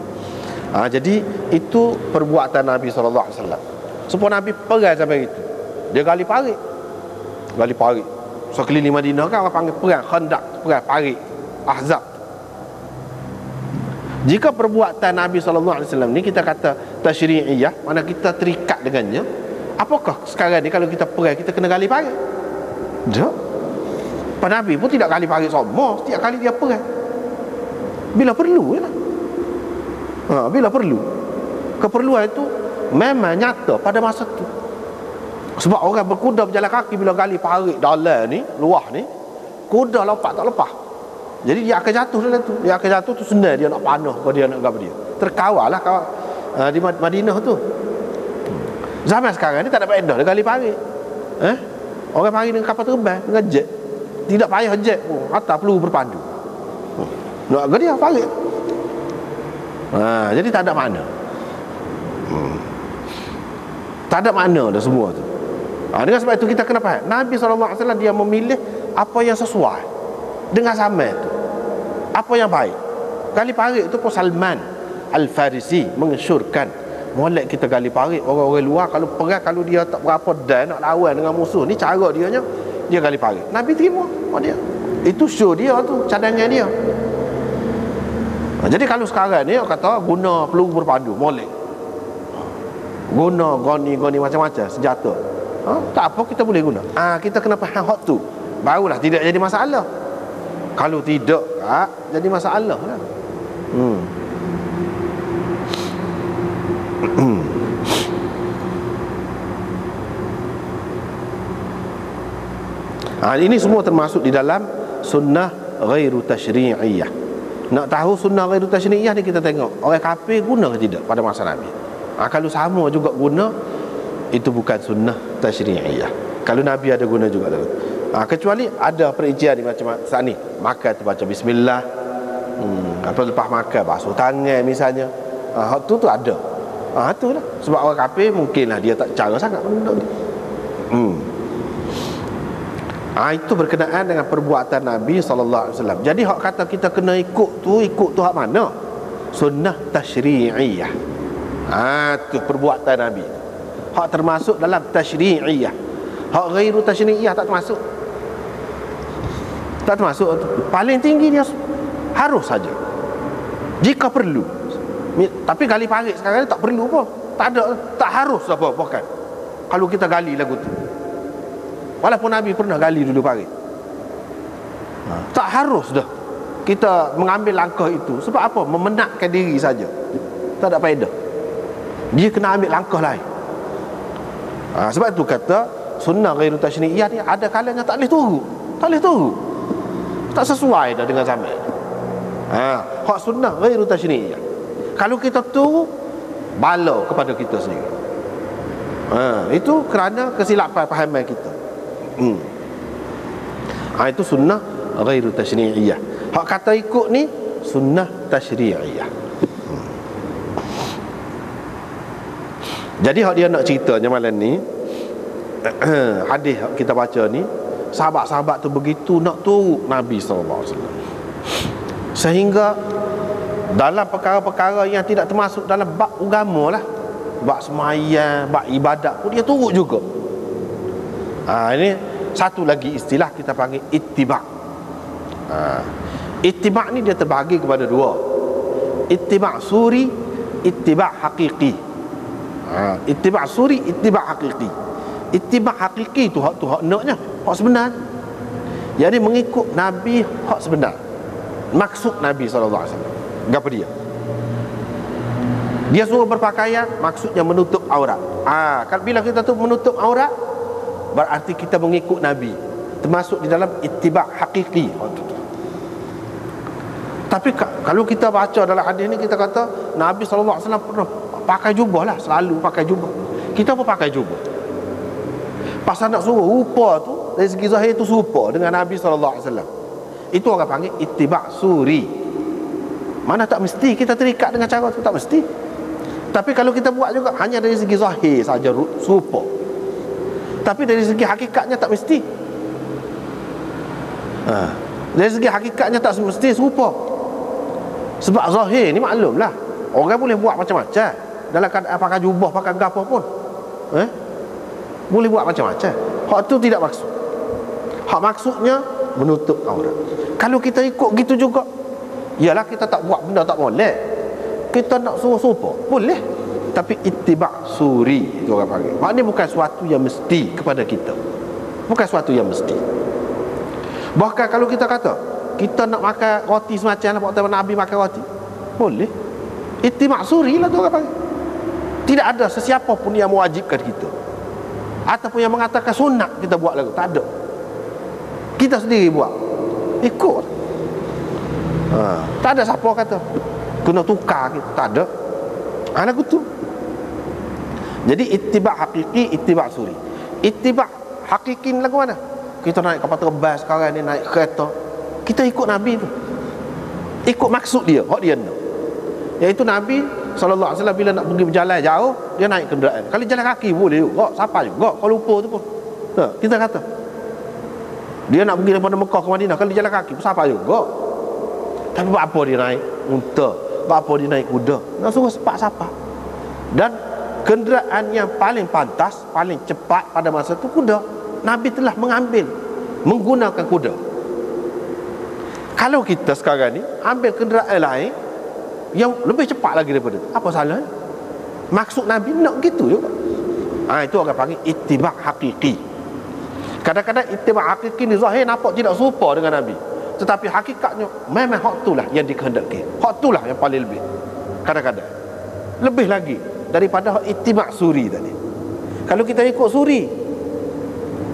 Jadi itu perbuatan Nabi sallallahu alaihi wasallam. Supaya Nabi perang sampai itu. Dia gali parit. Sekeliling Madinah kan orang panggil perang Khandaq, perang parit, Ahzab. Jika perbuatan Nabi SAW ni kita kata tasyri'iyah, mana kita terikat dengannya, apakah sekarang ni kalau kita perang kita kena gali parit? Tak. Pak Nabi pun tidak gali parit semua setiap kali dia perang. Bila perlu je lah. Bila perlu. Keperluan itu memang nyata pada masa tu. Sebab orang berkuda berjalan kaki bila gali parit dalam ni, luah ni, kuda lompat tak lepas. Jadi dia akan jatuh dalam tu. Dia akan jatuh tu senang dia nak panah kalau dia nak apa dia. Terkawal lah di Madinah tu. Zaman sekarang ni tak ada faedah dia gali parit. Orang mari dengan kapal terbang, dengan jet. Tidak payah jet pun, atas perlu berpandu. Nak ke dia parit. Jadi tak ada makna. Tak ada makna dah semua tu. Dengan sebab itu kita kena faham, Nabi SAW dia memilih apa yang sesuai dengan zaman tu, apa yang baik. Gali parit itu pun Salman Al-Farisi mengesyorkan, molek kita gali parit. Orang-orang luar kalau perang, kalau dia tak berapa dan nak lawan dengan musuh ni, cara dia gali parit. Nabi terima dia. Itu show dia tu, cadangan dia. Jadi kalau sekarang ni kata guna peluru berpandu, molek, guna goni macam-macam senjata, tak apa, kita boleh guna. Kita kena faham hak tu, barulah tidak jadi masalah. Kalau tidak, jadi masalah lah. Ini semua termasuk di dalam sunnah ghairu tasyri'iyah. Nak tahu sunnah ghairu tasyri'iyah ni, kita tengok orang kafir guna ke tidak pada masa Nabi. Kalau sama juga guna, itu bukan sunnah tasyri'iyah. Kalau Nabi ada guna juga tu. Kecuali ada perincian macam saat ni, makan tu baca bismillah, atau lepas makan basuh tangan misalnya. Tu ada. Tu lah. Sebab orang kafir mungkinlah dia tak cara sangat benda ni. Itu berkenaan dengan perbuatan Nabi SAW. Jadi hak kata kita kena ikut tu hak mana? Sunnah tasyri'iyah. Tu perbuatan Nabi. Hak termasuk dalam tasyri'iyah. Hak ghairu tasyri'iyah tak termasuk. Tak termasuk tu. Paling tinggi dia harus saja jika perlu. Tapi gali parit sekarang ni tak perlu pun. Tak harus apa bukan. Kalau kita gali lagu tu, walaupun Nabi pernah gali dulu parit, tak harus dah kita mengambil langkah itu. Sebab apa? Memenatkan diri saja, tak ada faedah. Dia kena ambil langkah lain. Sebab itu kata sunnah ghairu tasyri'iyah ni ada kalanya tak boleh turun, tak sesuai dah dengan zaman. Hak sunnah ghairu tasyri'iyah. Kalau kita tu bala kepada kita sendiri. Itu kerana kesilapan pahaman kita. Itu sunnah ghairu tashri'iyah. Hak kata ikut ni sunnah tashri'iyah. Jadi hak dia nak ceritanya malam ni, hadis kita baca ni, sahabat-sahabat tu begitu nak turut Nabi SAW, sehingga dalam perkara-perkara yang tidak termasuk dalam bab agama lah, bab semayang, bab ibadat pun dia turut juga. Ini satu lagi istilah kita panggil ittiba'. Ittiba' ni dia terbahagi kepada dua. Ittiba' suri, ittiba' haqiqi. Ittiba' suri, ittiba' haqiqi. Ittiba' haqiqi tu hak naknya, hak sebenar. Jadi mengikut Nabi hak sebenar. Maksud Nabi SAW apa dia? Dia suruh berpakaian, maksudnya menutup aurat. Kan bila kita tu menutup aurat, berarti kita mengikut Nabi, termasuk di dalam ittiba' haqiqi. Tapi kalau kita baca dalam hadis ni, kita kata Nabi SAW pernah pakai jubah lah, selalu pakai jubah. Kita pun pakai jubah. Pasal nak suruh rupa tu, dari segi zahir tu serupa dengan Nabi SAW. Itu orang panggil ittiba' suri. Mana tak mesti kita terikat dengan cara tu, tak mesti. Tapi kalau kita buat juga hanya dari segi zahir saja serupa, tapi dari segi hakikatnya tak mesti. Dari segi hakikatnya tak mesti serupa. Sebab zahir ni maklumlah, orang boleh buat macam-macam dalam keadaan pakai jubah, pakai apa pun, boleh buat macam-macam. Hak tu tidak maksud. Hak maksudnya menutup aurat. Kalau kita ikut gitu juga, ialah kita tak buat benda tak boleh. Kita nak suruh serupa boleh, tapi ittiba' suri itu orang panggil. Maknanya bukan suatu yang mesti kepada kita, bukan suatu yang mesti. Bahkan kalau kita kata kita nak makan roti semacam apa kata Nabi makan roti, boleh. Ittiba' suri lah tu orang panggil. Tidak ada sesiapa pun yang mewajibkan kita ataupun yang mengatakan sunat kita buat lagu, tak ada. Kita sendiri buat, ikut. Tak ada siapa kata kena tukar kita, tak ada. Lagu tu. Jadi ittiba' haqiqi, ittiba' suri. Ittiba' haqiqi lagu mana? Kita naik kapal terbang sekarang ni, naik kereta, kita ikut Nabi tu, ikut maksud dia, hak dia nak. Iaitu Nabi SAW bila nak pergi berjalan jauh, dia naik kenderaan. Kalau jalan kaki boleh juga, siapa juga kalau lupa tu pun. Kita kata dia nak pergi daripada Mekah ke Madinah, kalau jalan kaki siapa juga. Tapi buat apa dia naik unta, buat apa dia naik kuda? Nak suruh sepak-sapak. Dan kenderaan yang paling pantas, paling cepat pada masa itu kuda. Nabi telah menggunakan kuda. Kalau kita sekarang ni ambil kenderaan lain yang lebih cepat lagi daripada itu, apa salahnya? Maksud Nabi nak gitu juga. Itu orang panggil ittiba' haqiqi. Kadang-kadang ittiba' haqiqi ni zahir nampak tidak serupa dengan Nabi, tetapi hakikatnya memang hak itulah yang dikehendaki. Hak itulah yang paling lebih. Kadang-kadang lebih lagi daripada hak ittiba' suri tadi. Kalau kita ikut suri,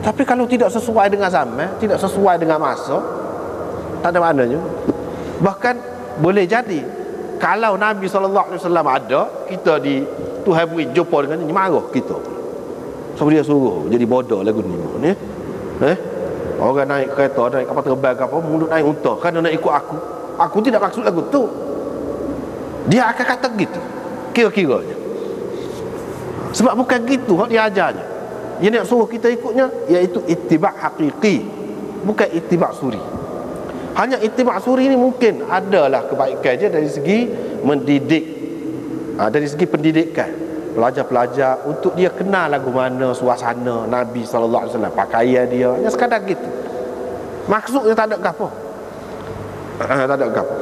tapi kalau tidak sesuai dengan zaman, tidak sesuai dengan masa, tak ada maknanya. Bahkan boleh jadi kalau Nabi SAW ada, kita di Tuhan beri jumpa dengan dia, marah kita. Sebab dia suruh jadi bodoh lagu ni. Orang naik kereta, naik kapal terbang apa, mulut naik unta, kerana nak ikut aku. Aku tidak maksud lagu tu. Dia akan kata gitu, kira-kiranya. Sebab bukan gitu hak dia ajarnya. Dia nak suruh kita ikutnya, iaitu ittiba' haqiqi, bukan ittiba' suri. Hanya ittiba' suri ni mungkin adalah kebaikan je dari segi mendidik, dari segi pendidikan pelajar-pelajar untuk dia kenal lagu mana, suasana Nabi SAW, pakaian dia, hanya sekadar gitu. Maksudnya tak ada apa. Tak ada apa.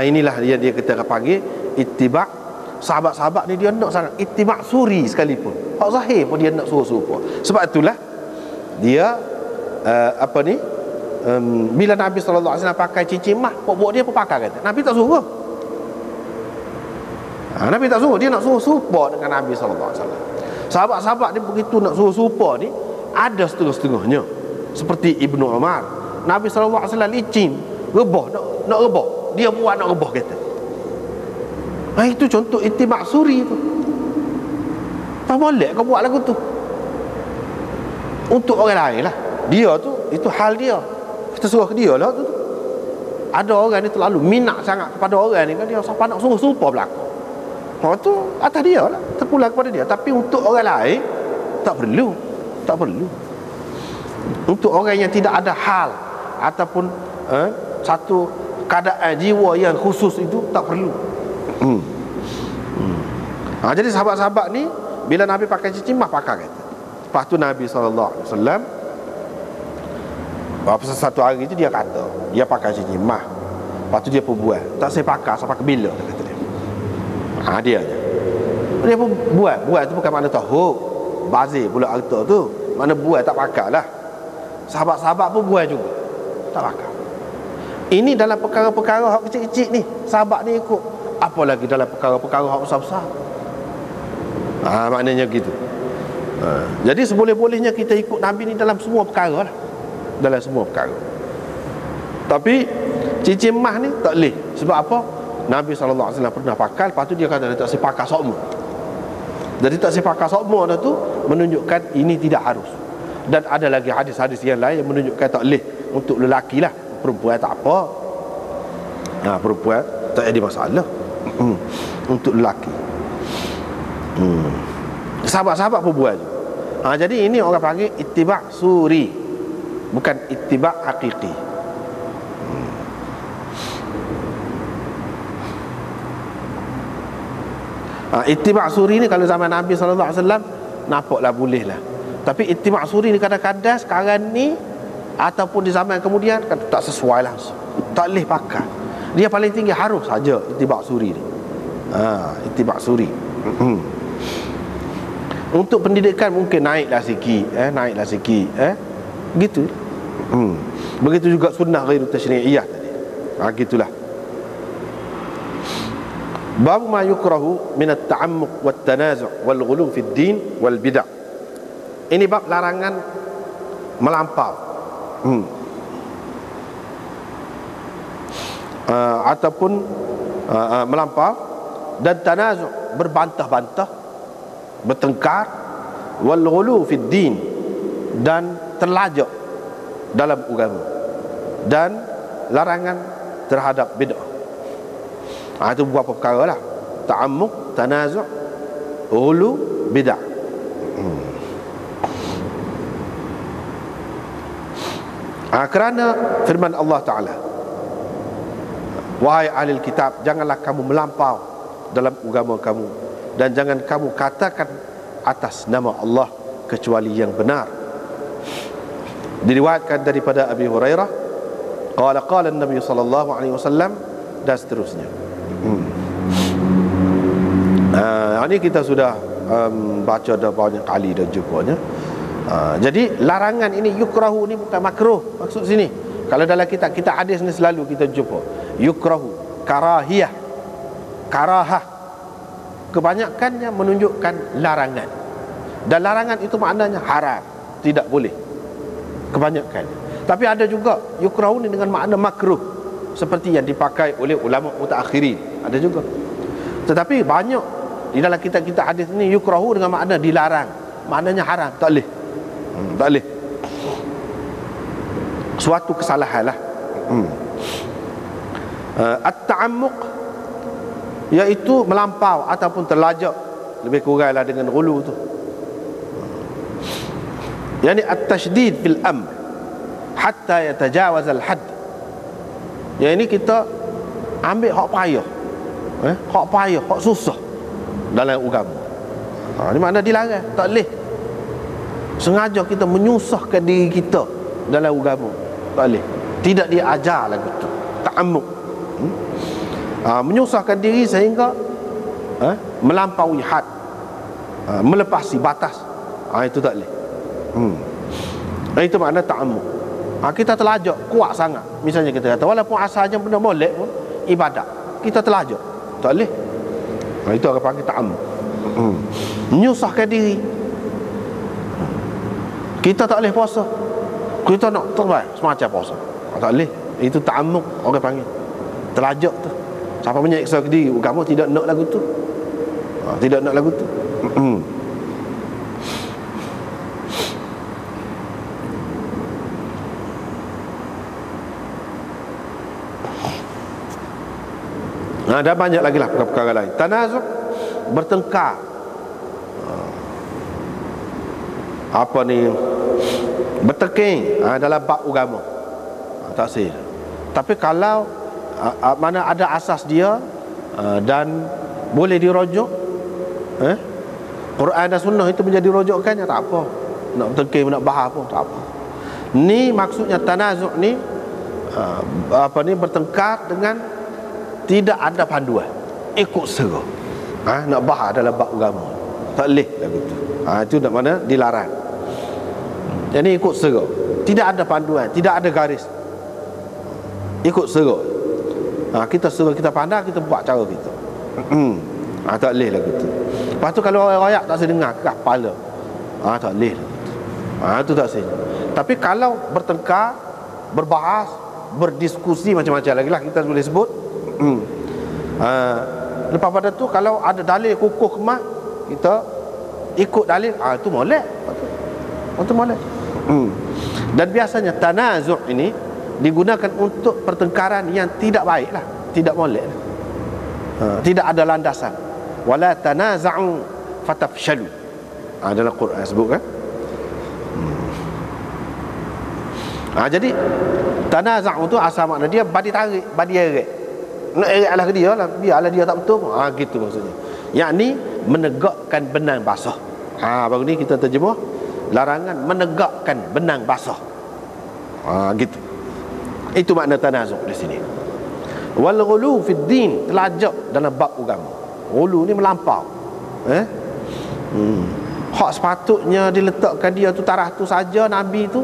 Inilah yang dia kita panggil ittiba'. Sahabat-sahabat ni dia nak sangat ittiba' suri sekalipun. Hak zahir pun dia nak suruh-suruh. Sebab itulah dia bila Nabi SAW pakai cincin emas, buat dia pun pakai kata. Nabi tak suruh. Nabi tak suruh, dia nak suruh serupa dengan Nabi SAW. Sahabat-sahabat dia begitu nak suruh serupa ni, ada setengah-setengahnya. Seperti Ibnu Umar, Nabi SAW licin, rebah, nak rebah, dia buat nak rebah kata. Itu contoh ittiba' suri tu. Apa boleh kau buat lagu tu untuk orang lain lah. Dia tu, itu hal dia, kita suruh ke dia lah tu. Ada orang ni terlalu minat sangat kepada orang ni kan, dia sampai nak suruh-suruh berlaku. Tu atas dia lah, terpulang kepada dia. Tapi untuk orang lain tak perlu. Tak perlu. Untuk orang yang tidak ada hal ataupun satu keadaan jiwa yang khusus itu tak perlu. Jadi sahabat-sahabat ni bila Nabi pakai cicimah pakai kata. Lepas tu Nabi SAW satu hari tu dia kata dia pakai cicimah. Lepas tu dia pun buat. Tak saya pakai sampai ke bila dia kata dia. Dia je. Dia pun buat tu bukan makna tahu bazir pula harta tu. Mana buat tak pakai lah. Sahabat-sahabat pun buat juga, tak pakai. Ini dalam perkara-perkara hak kecil-kecil ni sahabat ni ikut. Apa lagi dalam perkara-perkara hak besar-besar. Maknanya gitu. Jadi seboleh-bolehnya kita ikut Nabi ni dalam semua perkara lah. Dalam semua perkara. Tapi cicimah ni tak boleh. Sebab apa? Nabi SAW pernah pakai. Lepas tu dia kata dia tak boleh pakai sokmu. Jadi tak boleh pakai sokmu tu menunjukkan ini tidak harus. Dan ada lagi hadis-hadis yang lain yang menunjukkan tak boleh untuk lelaki lah. Perempuan tak apa. Perempuan tak ada masalah. Untuk lelaki. Sahabat-sahabat pun buat juga. Jadi ini orang panggil ittiba' suri, bukan ittiba' hakiki. Ittiba' suri ni kalau zaman Nabi SAW nampaklah boleh lah. Tapi ittiba' suri ni kadang-kadang sekarang ni ataupun di zaman kemudian tak sesuai langsung, tak boleh pakai. Dia paling tinggi harus saja ittiba' suri ni. Ittiba' suri. Untuk pendidikan mungkin naiklah sikit, gitu. Begitu juga sunnah ghairu tasyri'iyah tadi. Gitulah. Bab ma yukrahu min at-ta'ammuq wat-tanazu' wal-ghulu fi ad-din wal bid'ah. Ini bab larangan melampau. Ataupun melampau dan tanazu' berbantah-bantah, bertengkar, wal ghulu fid din, dan terlajak dalam agama, dan larangan terhadap bid'ah. Itu beberapa perkara lah. Ta'ammuq, tanazu', ghulu, bid'ah. Kerana firman Allah Ta'ala, wahai ahli kitab, janganlah kamu melampau dalam agama kamu, dan jangan kamu katakan atas nama Allah kecuali yang benar. Diriwayatkan daripada Abi Hurairah, qala Nabi sallallahu alaihi wasallam, dan seterusnya. Ini kita sudah baca dah banyak kali dah jumpanya. Jadi larangan ini yukrahu ni bukan makruh maksud sini. Kalau dalam kitab hadis ni selalu kita jumpa yukrahu, karahiyah, karahah, kebanyakannya menunjukkan larangan. Dan larangan itu maknanya haram, tidak boleh, kebanyakan. Tapi ada juga yukrahu ni dengan makna makruh, seperti yang dipakai oleh ulama mutaakhirin, ada juga. Tetapi banyak di dalam kitab-kitab hadis ni yukrahu dengan makna dilarang, maknanya haram, tak boleh. Tak boleh. Suatu kesalahan lah. At-ta'ammuq, iaitu melampau ataupun terlajak, lebih kurang lah dengan ghulu tu. Yani at-tashdid fil amr hatta yatajawaz al-hadd. Yang ini kita ambil hak payah, hak payah, hak susah dalam agama. Ini makna dilarang, tak boleh. Sengaja kita menyusahkan diri kita dalam agama, tak boleh. Tidak diajar lagi tu ta'ammuq. Menyusahkan diri sehingga melampaui had, melepasi batas, itu tak boleh. Itu makna ta'ammuq. Kita terlajak kuat sangat. Misalnya kita kata walaupun asalnya benda molek pun ibadat, kita terlajak, tak boleh. Itu orang panggil ta'ammuq. Menyusahkan diri. Kita tak boleh puasa, kita nak terbaik semacam puasa, tak boleh. Itu ta'ammuq orang panggil, terlajak tu. Siapa menyiksa diri agama tidak nak lagu tu. Tidak nak lagu tu. Dan banyak lagi lah perkara-perkara lain. Tanazuk, bertengkar. Apa ni, berteking dalam bab agama, tak sah. Tapi kalau mana ada asas dia dan boleh dirujuk, Quran dan Sunnah itu menjadi rujukannya, tak apa. Nak berteking, nak bahas pun tak apa. Ni maksudnya tanazuk ni, apa ni, bertengkar dengan tidak ada panduan, ikut serah. Nak bahas dalam bab agama, tak boleh lagu tu. Itu nak mana dilarang. Jadi ikut serah, tidak ada panduan, tidak ada garis, ikut serah. Kita serah, kita pandang, kita buat cara kita. Tak boleh lagu tu. Lepas tu kalau orang royak tak saya dengar kat kepala, tak boleh lagu tu. Itu tak saya. Tapi kalau bertengkar, berbahas, berdiskusi macam-macam lagi lah kita boleh sebut. Lepas pada tu kalau ada dalil kukuh kemah, kita ikut dalil, itu molek. Itu molek. Dan biasanya tanazuk ini digunakan untuk pertengkaran yang tidak baik lah, tidak molek lah. Tidak ada landasan. Wala tanaza'u fatafshalu, dalam Quran sebut kan. Jadi tanaza'u tu asal makna dia badi tarik, badi eret. Nak eratlah ke dia lah, biarlah dia tak betul. Gitu maksudnya. Yakni menegakkan benang basah. Baru ni kita terjemah larangan menegakkan benang basah. Gitu. Itu makna tanazuk di sini. Wal ghulu fid din, telajak dalam bab agama. Ghulu ni melampau. Hak sepatutnya diletakkan dia tu tarah tu saja, Nabi tu,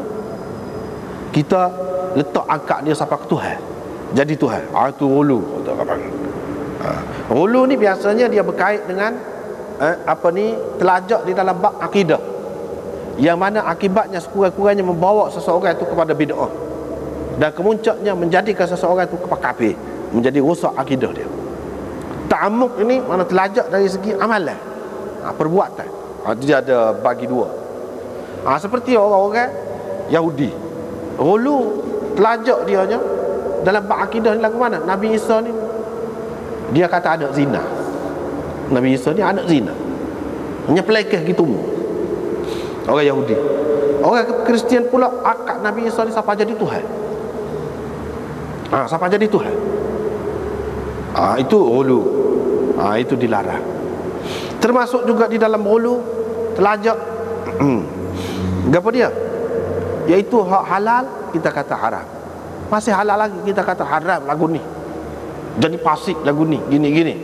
kita letak angkat dia sampai ke Tuhan, jadi Tuhan. Itu ghulu. Ghulu ni biasanya dia berkait dengan apa ni, telajak di dalam bab akidah, yang mana akibatnya sekurang-kurangnya membawa seseorang itu kepada bid'ah, dan kemuncaknya menjadikan seseorang itu kepada kafir, menjadi rosak akidah dia. Ta'amuk ini mana telajak dari segi amalan, perbuatan. Dia ada bagi dua. Seperti orang-orang Yahudi, ghulu telajak dia nya dalam bab akidah ni lagu mana? Nabi Isa ni dia kata anak zina. Nabi Isa ni anak zina, hanya pelekeh gitu. Orang Yahudi. Orang Kristian pula akad Nabi Isa ni sampai jadi Tuhan. Sampai jadi Tuhan. Itu ghulu. Itu dilarang. Termasuk juga di dalam ghulu, telajak. Apa dia? Iaitu hak halal kita kata haram, masih halal lagi kita kata haram lagu ni, jadi pasik lagu ni, gini-gini.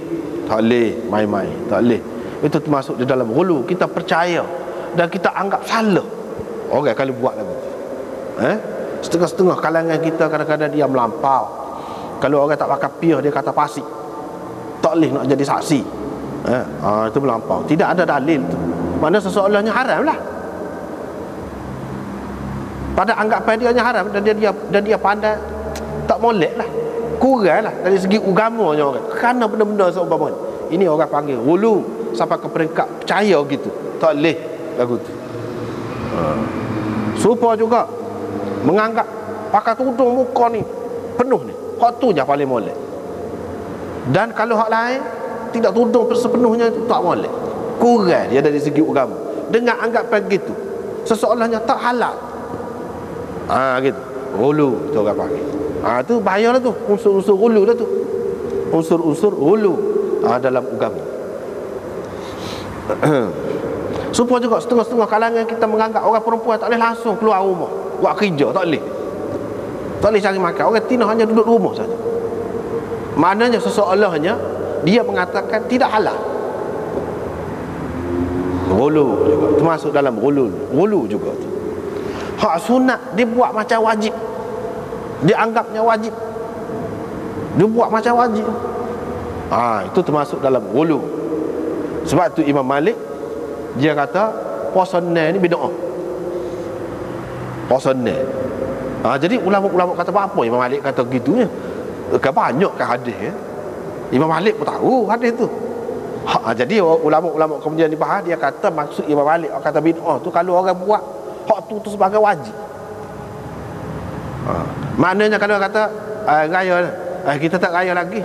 Tak boleh main-main, tak boleh. Itu termasuk di dalam ghulu. Kita percaya dan kita anggap salah orang kalau buat lagu tu. Setengah-setengah kalangan kita kadang-kadang dia melampau. Kalau orang tak pakai piah, dia kata pasik, tak boleh nak jadi saksi. Itu melampau, tidak ada dalil tu. Mana seseorangnya haram lah, pada anggapan dia hanya haram, dan dia pandai tak molek lah, kurang lah dari segi agamanya orang. Kerana benda-benda seumpama ini orang panggil ghulu sampai ke peringkat percaya gitu, tak boleh lagu tu. Serupa juga menganggap pakai tudung muka ni penuh ni, hak tu je paling molek. Dan kalau hak lain tidak tudung sepenuhnya, itu tak molek, kurang dia dari segi agama. Dengan anggapan gitu, seseorangnya tak halal. Gitu. Ghulu tu orang panggil. Tu bahaya lah tu, unsur-unsur ghulu lah tu. Unsur-unsur ghulu dalam agama. Supaya juga setengah-setengah kalangan kita menganggap orang perempuan tak boleh langsung keluar rumah buat kerja, tak boleh. Tak boleh cari makan. Orang Tina hanya duduk rumah saja. Maknanya seseorangnya dia mengatakan tidak halal. Ghulu juga termasuk dalam ghulu juga tu. Hak sunat dibuat macam wajib, dianggapnya wajib, dibuat macam wajib. Itu termasuk dalam ghulu. Sebab tu Imam Malik dia kata puasa ni bid'ah. Puasa ni. Jadi ulama-ulama kata apa Imam Malik kata gitunya? Kan banyak kan hadis Imam Malik pun tahu hadis tu. Jadi ulama-ulama kemudian dibahas, dia kata maksud Imam Malik kata bid'ah tu kalau orang buat hak tu sebagai wajib. Maknanya kalau kata raya kita tak raya lagi.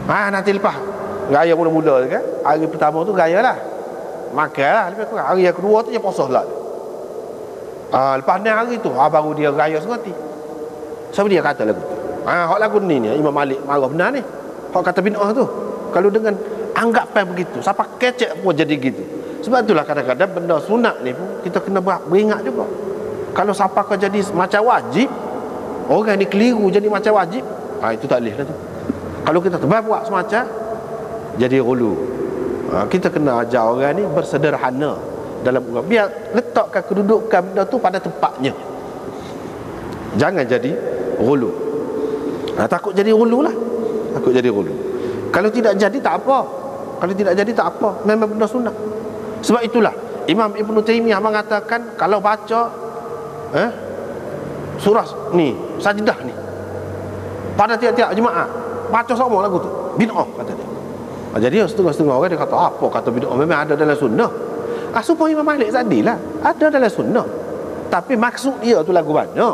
Nanti lepas raya mula-mula kan, hari pertama tu raya lah, makanlah, lepas tu hari yang kedua tu dia puasa lah. Lepas ni hari tu baru dia raya sekali. Siapa dia kata lagu tu? Hak lagu ni Imam Malik marah benar ni. Hak kata bid'ah tu. Kalau dengan anggapan begitu, siapa kecek pun jadi gitu. Sebab itulah kadang-kadang benda sunat ni pun kita kena beringat juga. Kalau siapa kau jadi macam wajib, orang ni keliru jadi macam wajib, itu tak boleh lah tu. Kalau kita terbaik buat semacam, jadi hulu. Kita kena ajar orang ni bersederhana dalam agama. Biar letakkan kedudukan benda tu pada tempatnya. Jangan jadi hulu. Takut jadi hulu lah. Takut jadi hulu. Kalau tidak jadi tak apa. Kalau tidak jadi tak apa. Memang benda sunnah. Sebab itulah Imam Ibn Taymiyah mengatakan kalau baca surah ni, sajdah ni pada tiap-tiap jemaah, baca sama lagu tu, bid'ah kata dia. Jadi setengah-setengah orang dia kata apa kata bid'ah, memang ada dalam sunnah. Supaya Imam Malik tadilah ada dalam sunnah. Tapi maksud dia tu lagu mana?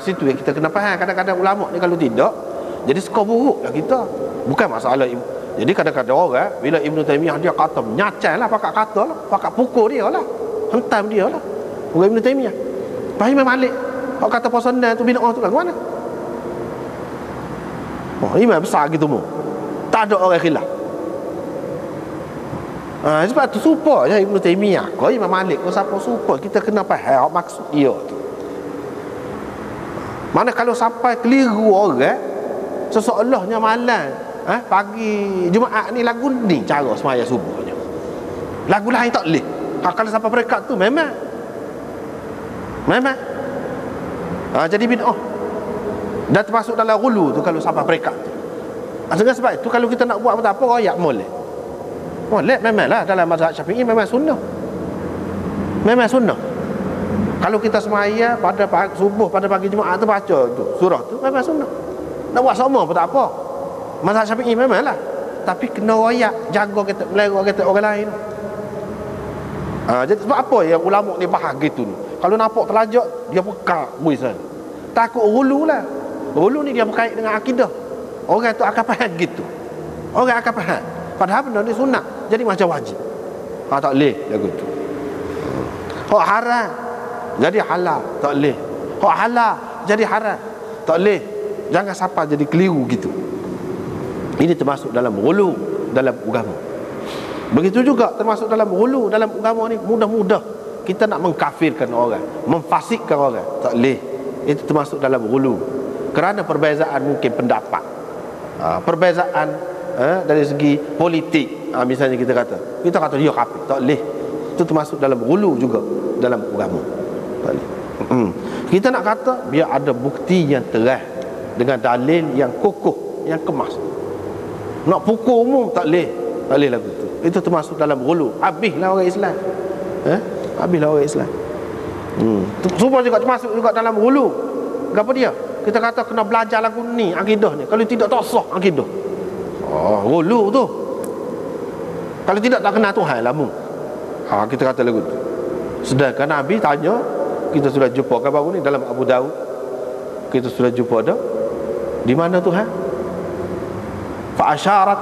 Situ yang kita kena faham. Kadang-kadang ulama ni kalau tidak, jadi skor buruk lah kita. Bukan masalah. Jadi kadang-kadang orang bila Ibn Taymiyah dia kata nyacai lah, pakat kata lah, pakat pukul dia lah, hentam dia lah, bukan Ibn Taymiyah. Pak Imam Malik kalau kata puasa tu bid'ah tu lagu mana? Imam besar gitu mu, tak ada orang khilaf. Sebab tu supaya je Ibn Taymiyah kau Imam Malik kau siapa supaya kita kena faham maksud dia tu. Mana kalau sampai keliru orang, seseolahnya malam pagi Jumaat ni lagu ni cara semaya subuhnya, lagu lain tak boleh. Kalau sampai perekat tu memang jadi bid'ah dan termasuk dalam ghulu tu kalau sampai perekat tu. Dengan sebab itu kalau kita nak buat apa-apa royak molek memanglah dalam mazhab Syafi'i memang sunnah. Kalau kita semaya pada subuh pada pagi Jumaat tu baca tu surah tu memang sunnah. Nak buat sama pun tak apa. Mazhab Syafi'i memanglah, tapi kena royak, jaga kita melera kita orang lain. Jadi sebab apa yang ulama ni bahas gitu ni? Kalau nampak terlajak dia pekak buisan. Takut ghulu lah. Ghulu ni dia berkait dengan akidah. Orang tu akan faham gitu. Orang akan faham. Padahal benda ni sunat, jadi macam wajib. Tak boleh lagu tu. Hak haram jadi halal, tak boleh. Hak halal jadi haram, tak boleh. Jangan sampai jadi keliru gitu. Ini termasuk dalam ghulu dalam agama. Begitu juga termasuk dalam ghulu dalam agama ni, mudah-mudah kita nak mengkafirkan orang, memfasikkan orang, tak boleh. Itu termasuk dalam ghulu. Kerana perbezaan mungkin pendapat, perbezaan dari segi politik, misalnya kita kata dia kafir, tak boleh. Itu termasuk dalam ghulu juga dalam agama, tak boleh. Kita nak kata biar ada bukti yang terang dengan dalil yang kokoh, yang kemas. Nak pukul umum tak boleh lagu tu. Itu termasuk dalam ghulu. Habislah orang Islam. Habislah orang Islam. Supaya juga termasuk juga dalam ghulu. Apa dia? Kita kata kena belajar lagu ni, akidah ni. Kalau tidak tak sah akidah. Ghulu tu. Kalau tidak tak kenal Tuhan lah mu. Kita kata lagu tu. Sedangkan Nabi tanya, kita sudah jumpa kan baru ni dalam Abu Daud. Kita sudah jumpa dah. Di mana Tuhan? Fa asyarat,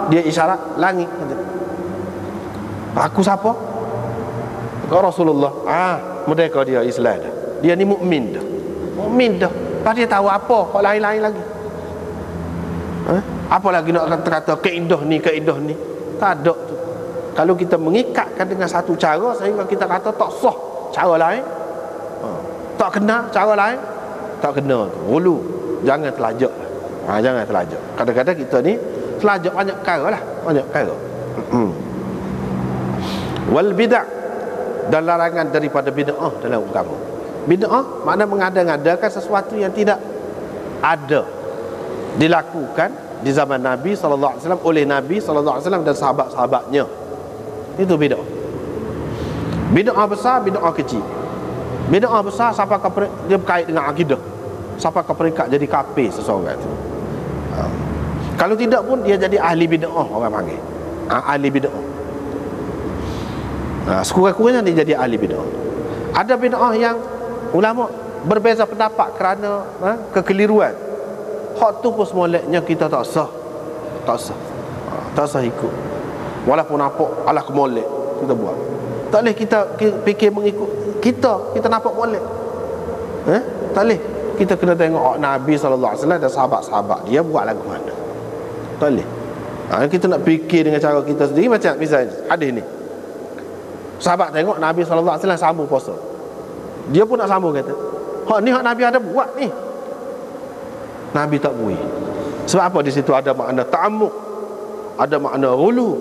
dia isyarat langit. Aku siapa? Kau Rasulullah. Merdeka dia Islam dah. Dia ni mukmin dah. Mukmin dah. Lepas dia tahu apa kau lain-lain lagi. Apa lagi nak kata kaidah ni. Tak ada tu. Kalau kita mengikatkan dengan satu cara sehingga kita kata tak sah cara lain, tak kena cara lain, tak kena tu. Ghulu. Jangan terlajak. Jangan terlajak. Kadang-kadang kita ni terlajak banyak perkara lah. Banyak perkara. Wal bid'ah, dan larangan daripada bid'ah dalam agama. Bid'ah makna mengada-ngadakan sesuatu yang tidak ada, dilakukan di zaman Nabi SAW, oleh Nabi SAW dan sahabat-sahabatnya. Itu bid'ah. Bid'ah besar, bid'ah kecil. Bid'ah besar sampai dia berkait dengan akidah, sampai ke peringkat jadi kafir seseorang itu. Kalau tidak pun dia jadi ahli bid'ah, orang panggil ahli bid'ah. Sekurang-kurangnya dia jadi ahli bid'ah. Ada bid'ah yang ulama berbeza pendapat kerana kekeliruan. Hak tu pun semoleknya kita tak sah. Tak sah ikut. Walaupun nampak alah kemolek kita buat. Tak boleh kita fikir mengikut kita nampak molek. Tak boleh. Kita kena tengok Nabi SAW dan sahabat-sahabat dia buat lagu mana. Tak boleh. Kita nak fikir dengan cara kita sendiri. Macam misalnya hadis ni, sahabat tengok Nabi SAW sambung puasa, dia pun nak sambung, kata ni hak Nabi ada buat ni. Nabi tak bui. Sebab apa? Di situ ada makna ta'ammuk, ada makna ghulu,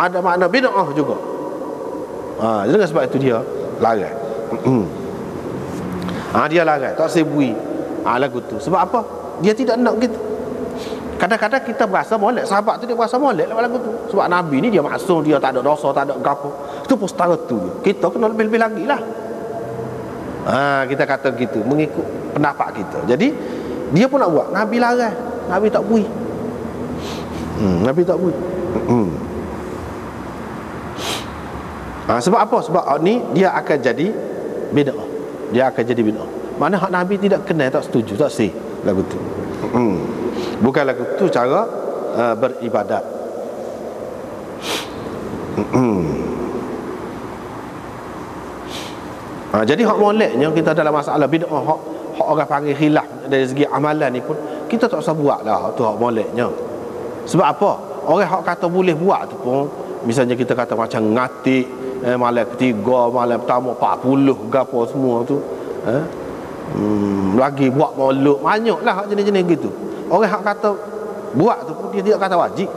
ada makna bid'ah juga. Dengan sebab itu dia larang. Dia larang, tak sebui lagu tu. Sebab apa? Dia tidak nak gitu. Kadang-kadang kita berasa molek. Sahabat tu dia berasa molek lagu tu. Sebab Nabi ni dia maksum, dia tak ada dosa, tak ada gapo. Itu pun setara tu. Kita kena lebih-lebih lagi lah. Kita kata gitu, mengikut pendapat kita. Jadi dia pun nak buat. Nabi larang, Nabi tak bui. Nabi tak bui. Sebab apa? Sebab ni dia akan jadi bid'ah. Dia akan jadi bid'ah. Mana hak Nabi tidak kena, tak setuju, tak sih lagu tu. Bukan lagu tu cara beribadat. Jadi hak moleknya kita dalam masalah bid'ah, hak orang panggil khilaf dari segi amalan ni pun kita tak usah buat lah. Tu hak moleknya. Sebab apa? Orang hak kata boleh buat tu pun, misalnya kita kata macam ngatik malam ketiga, malam pertama 40 gapo semua tu, lagi buat maulud, banyaklah hak jenis-jenis gitu. Orang hak kata buat tu pun dia tidak kata wajib,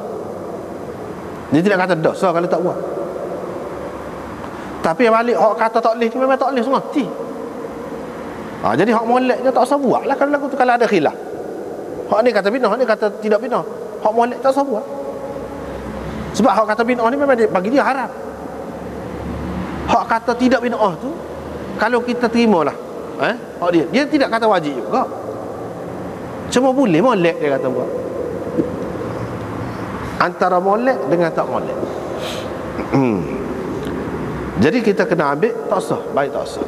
dia tidak kata dosa kalau tak buat. Tapi yang balik hak kata tak boleh ni memang tak boleh semua mati. Jadi hak moleknya tak usah buat lah kalau lagu tu, kalau ada khilaf. Hak ni kata bid'ah, hak ni kata tidak bid'ah. Hak molek tak usah buat. Sebab hak kata bid'ah ni memang bagi dia haram. Hak kata tidak bid'ah tu kalau kita terimalah, hak dia tidak kata wajib juga. Cuma boleh molek, dia kata buat. Antara molek dengan tak molek. Jadi kita kena ambil tak sah, baik tak sah.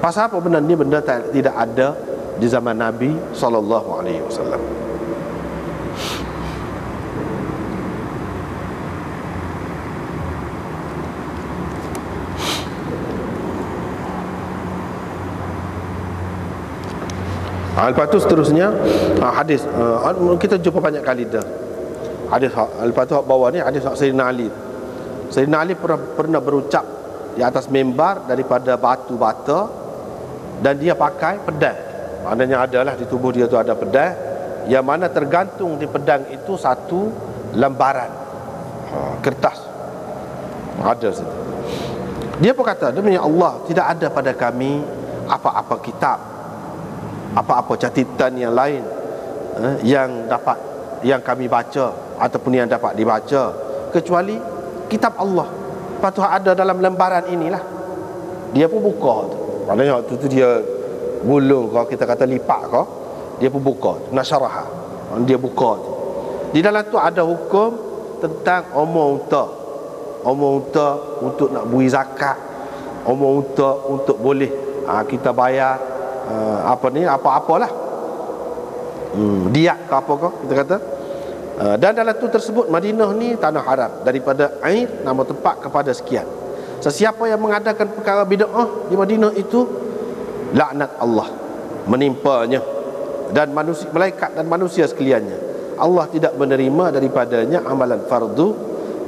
Pasal apa benda ni? Benda tidak ada di zaman Nabi SAW. Lepas tu seterusnya hadis, kita jumpa banyak kali dah hadis. Lepas tu bawah ni hadis Sayyidina Ali. Sayyidina Ali pernah berucap di atas mimbar daripada batu bata, dan dia pakai pedang. Maknanya adalah di tubuh dia tu ada pedang, yang mana tergantung di pedang itu satu lembaran kertas ada situ. Dia pun kata, demi Allah, tidak ada pada kami apa-apa kitab, apa-apa catatan yang lain yang kami baca ataupun yang dapat dibaca kecuali kitab Allah. Lepas tu ada dalam lembaran inilah. Dia pun buka tu. Maknanya waktu tu dia gulung, kalau kita kata lipat kau, dia pun buka tu, nasyaraha. Dia buka tu. Di dalam tu ada hukum tentang omong unta untuk nak beri zakat, omong unta untuk boleh kita bayar apa-apalah, diat ke apa kau kita kata. Dan dalam tu tersebut Madinah ni tanah haram, daripada air nama tempat kepada sekian. Sesiapa yang mengadakan perkara bid'ah di Madinah itu, laknat Allah menimpanya dan manusia, malaikat dan manusia sekaliannya. Allah tidak menerima daripadanya amalan fardu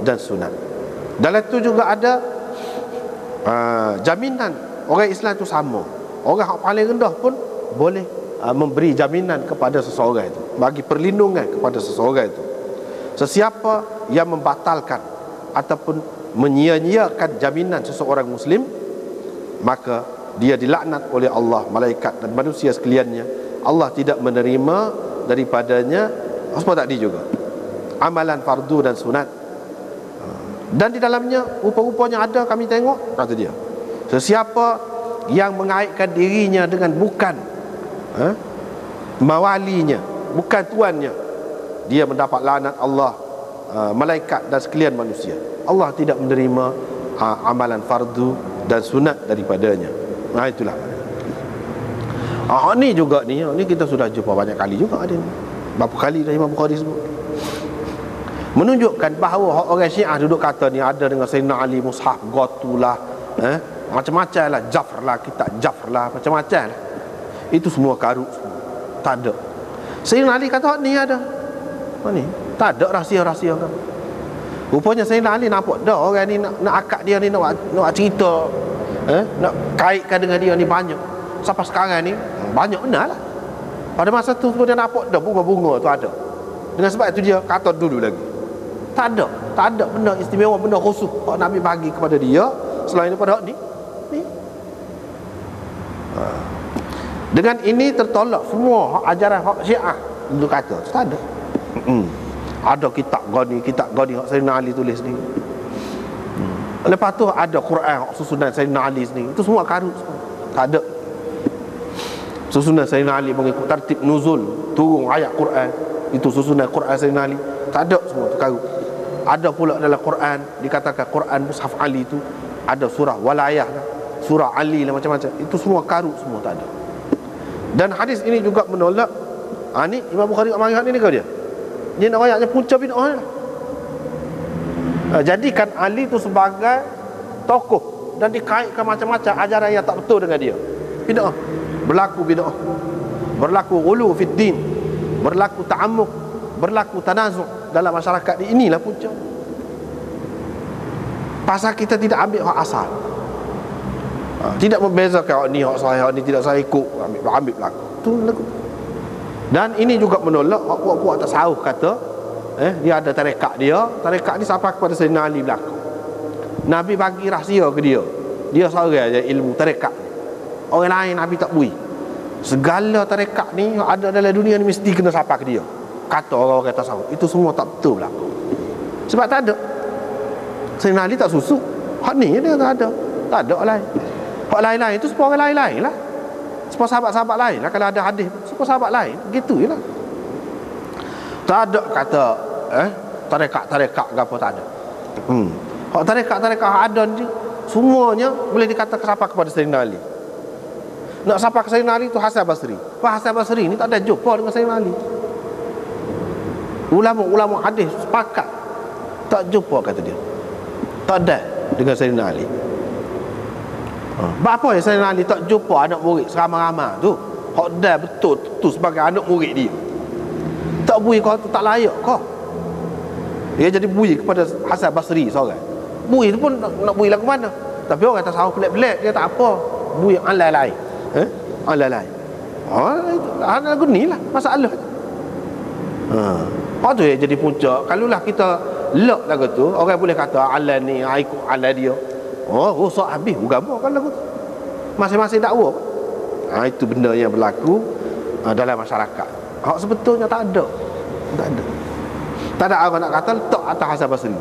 dan sunat. Dalam tu juga ada jaminan orang Islam itu sama. Orang yang paling rendah pun boleh memberi jaminan kepada seseorang itu, bagi perlindungan kepada seseorang itu. Sesiapa yang membatalkan ataupun menyia-nyiakan jaminan seseorang Muslim, maka dia dilaknat oleh Allah, malaikat dan manusia sekaliannya. Allah tidak menerima daripadanya apa tadi juga amalan fardu dan sunat. Dan di dalamnya rupa-rupanya ada, kami tengok, kata dia, sesiapa yang mengaitkan dirinya dengan bukan mawalinya, bukan tuannya, dia mendapat laknat Allah, malaikat dan sekalian manusia. Allah tidak menerima amalan fardu dan sunat daripadanya. Itulah. Ni juga ni kita sudah jumpa banyak kali juga ada ni. Berapa kali dah Imam Bukhari sebut. Menunjukkan bahawa orang Syiah duduk kata ni ada dengan Sayyidina Ali mushaf gotulah, macam-macam lah, Jafar lah, kitab Jafar lah, macam-macam lah. Itu semua karut semua. Tak ada. Sayyidina Ali kata ni ada. Ni tak ada rahsia-rahsia kan. Rupanya Sayyidina Ali nampak dah orang ni nak akad dia ni, nak cerita, nak kaitkan dengan dia ni banyak. Sampai sekarang ni banyak benar lah. Pada masa tu dia nampak dah bunga-bunga tu ada. Dengan sebab itu dia kata dulu lagi tak ada benda istimewa, benda khusus hak Nabi bagi kepada dia selain daripada hak ni. Dengan ini tertolak semua hak ajaran hak Syiah itu kata tak ada. Ada kitab gani hak Sayyidina Ali tulis ni. Lepas tu ada Quran hak susunan Sayyidina Ali ni. Itu semua karut semua. Tak ada. Susunan Sayyidina Ali mengikut tertib nuzul turun ayat Quran, itu susunan Quran Sayyidina Ali. Tak ada, semua tu karut. Ada pula dalam Quran dikatakan Quran Mushaf Ali itu ada surah walayah lah, surah Ali lah, macam-macam. Itu semua karut semua, tak ada. Dan hadis ini juga menolak ni Imam Bukhari mari ni kau dia nak ayatnya punca bid'ah lah. Jadikan Ali itu sebagai tokoh dan dikaitkan macam-macam ajaran yang tak betul dengan dia. Bid'ah. Berlaku bid'ah, berlaku ghulu fid din, berlaku ta'ammuk, berlaku tanazu' dalam masyarakat. Inilah punca. Pasal kita tidak ambil hak asal, tidak membezakan hak ni hak saya, hak ni tidak saya ikut, ambil berlaku. Itu berlaku. Dan ini juga menolak hak puak-puak tasawuf kata dia ada tarekat dia. Tarekat ni sampai kepada Sayyidina Ali berlaku. Nabi bagi rahsia ke dia. Dia seorang aja ilmu tarekat. Orang lain Nabi tak bui. Segala tarekat ni ada dalam dunia ni mesti kena sampai ke dia. Kata orang-orang tasawuf. Itu semua tak betul berlaku. Sebab tak ada. Sayyidina Ali tak susuk. Hak ni dia tak ada. Tak ada orang lain. Hak lain-lain itu semua orang lain-lain lah. Semua sahabat-sahabat lain lah. Kalau ada hadis, semua sahabat lain. Gitu je lah. Tak ada kata tarekat-tarekat ke apa, tak ada. Hak tarekat-tarekat ada ni semuanya boleh dikatakan sampai kepada Sayyidina Ali. Nak sampai ke Sayyidina Ali tu Hasan Basri. Hasan Basri ni tak ada jumpa dengan Sayyidina Ali. Ulama-ulama hadis sepakat tak jumpa, kata dia. Tak ada dengan Sayyidina Ali. Apa yang Sayyidina Ali tak jumpa anak murid seramai-ramai tu? Hak dah betul tu sebagai anak murid dia. Tak bui kau tu tak layak kau. Dia jadi bui kepada Hasan Basri seorang. Bui tu pun nak bui lagu mana? Tapi orang tasawuf pelik-pelik, dia tak apa. Bui yang alai lain. Alai lain. Ada lagu ni lah masalah. Tu yang jadi punca. Kalaulah kita lok lagu tu, orang boleh kata alai ni ikut alai dia. Rosak habis agama kan lagu tu. Masing-masing dakwa. Itu benda yang berlaku dalam masyarakat. Hak sebetulnya tak ada. Tak ada. Tak ada orang nak kata letak atas Hasan Basri.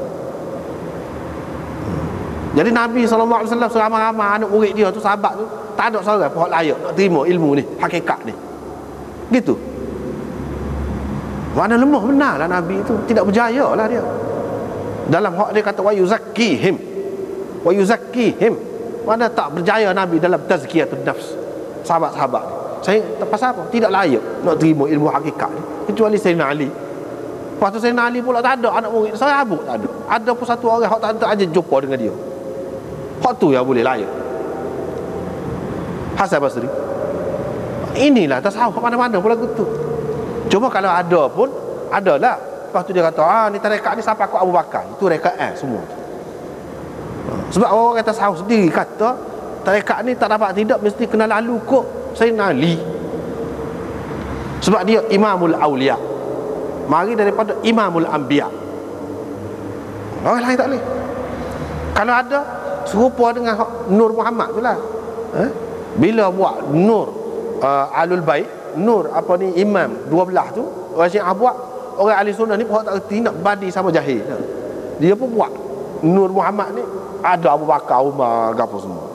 Jadi Nabi SAW seramai-ramai anak murid dia tu, sahabat tu, tak ada seorang pun layak nak terima ilmu ni, hakikat ni. Gitu. Mana lemah benar lah Nabi tu. Tidak berjaya lah dia. Dalam hak dia kata wa yuzakkihim. Mana tak berjaya Nabi dalam tazkiyatun nafs sahabat-sahabat ni. Saya pasal apa? Tidak layak nak terima ilmu hakikat ni, kecuali Sayyidina Ali. Lepas tu Sayyidina Ali pula tak ada anak murid, sahabat tak ada. Ada pun satu orang hak tak ada aja jumpa dengan dia. Hak tu yang boleh layak. Hasan Basri. Inilah tasawuf mana-mana pula gitu. Cuma kalau ada pun adalah. Lepas tu dia kata ni tarekat ni sampai ke Abu Bakar. Itu rekat semua. Sebab orang kata tasawuf sendiri kata tarekat ni tak dapat tidak mesti kena lalu kok Sayyidina Ali. Sebab dia Imamul Awliya. Mari daripada Imamul Anbiya. Orang lain tak boleh. Kalau ada serupa dengan Nur Muhammad tu lah. Bila buat Nur Alul Bait, Nur apa ni Imam 12 tu, orang Syiah buat, orang ahli sunnah ni pun tak reti nak badi sama jahil. Dia pun buat Nur Muhammad ni ada Abu Bakar, Umar, apa semua.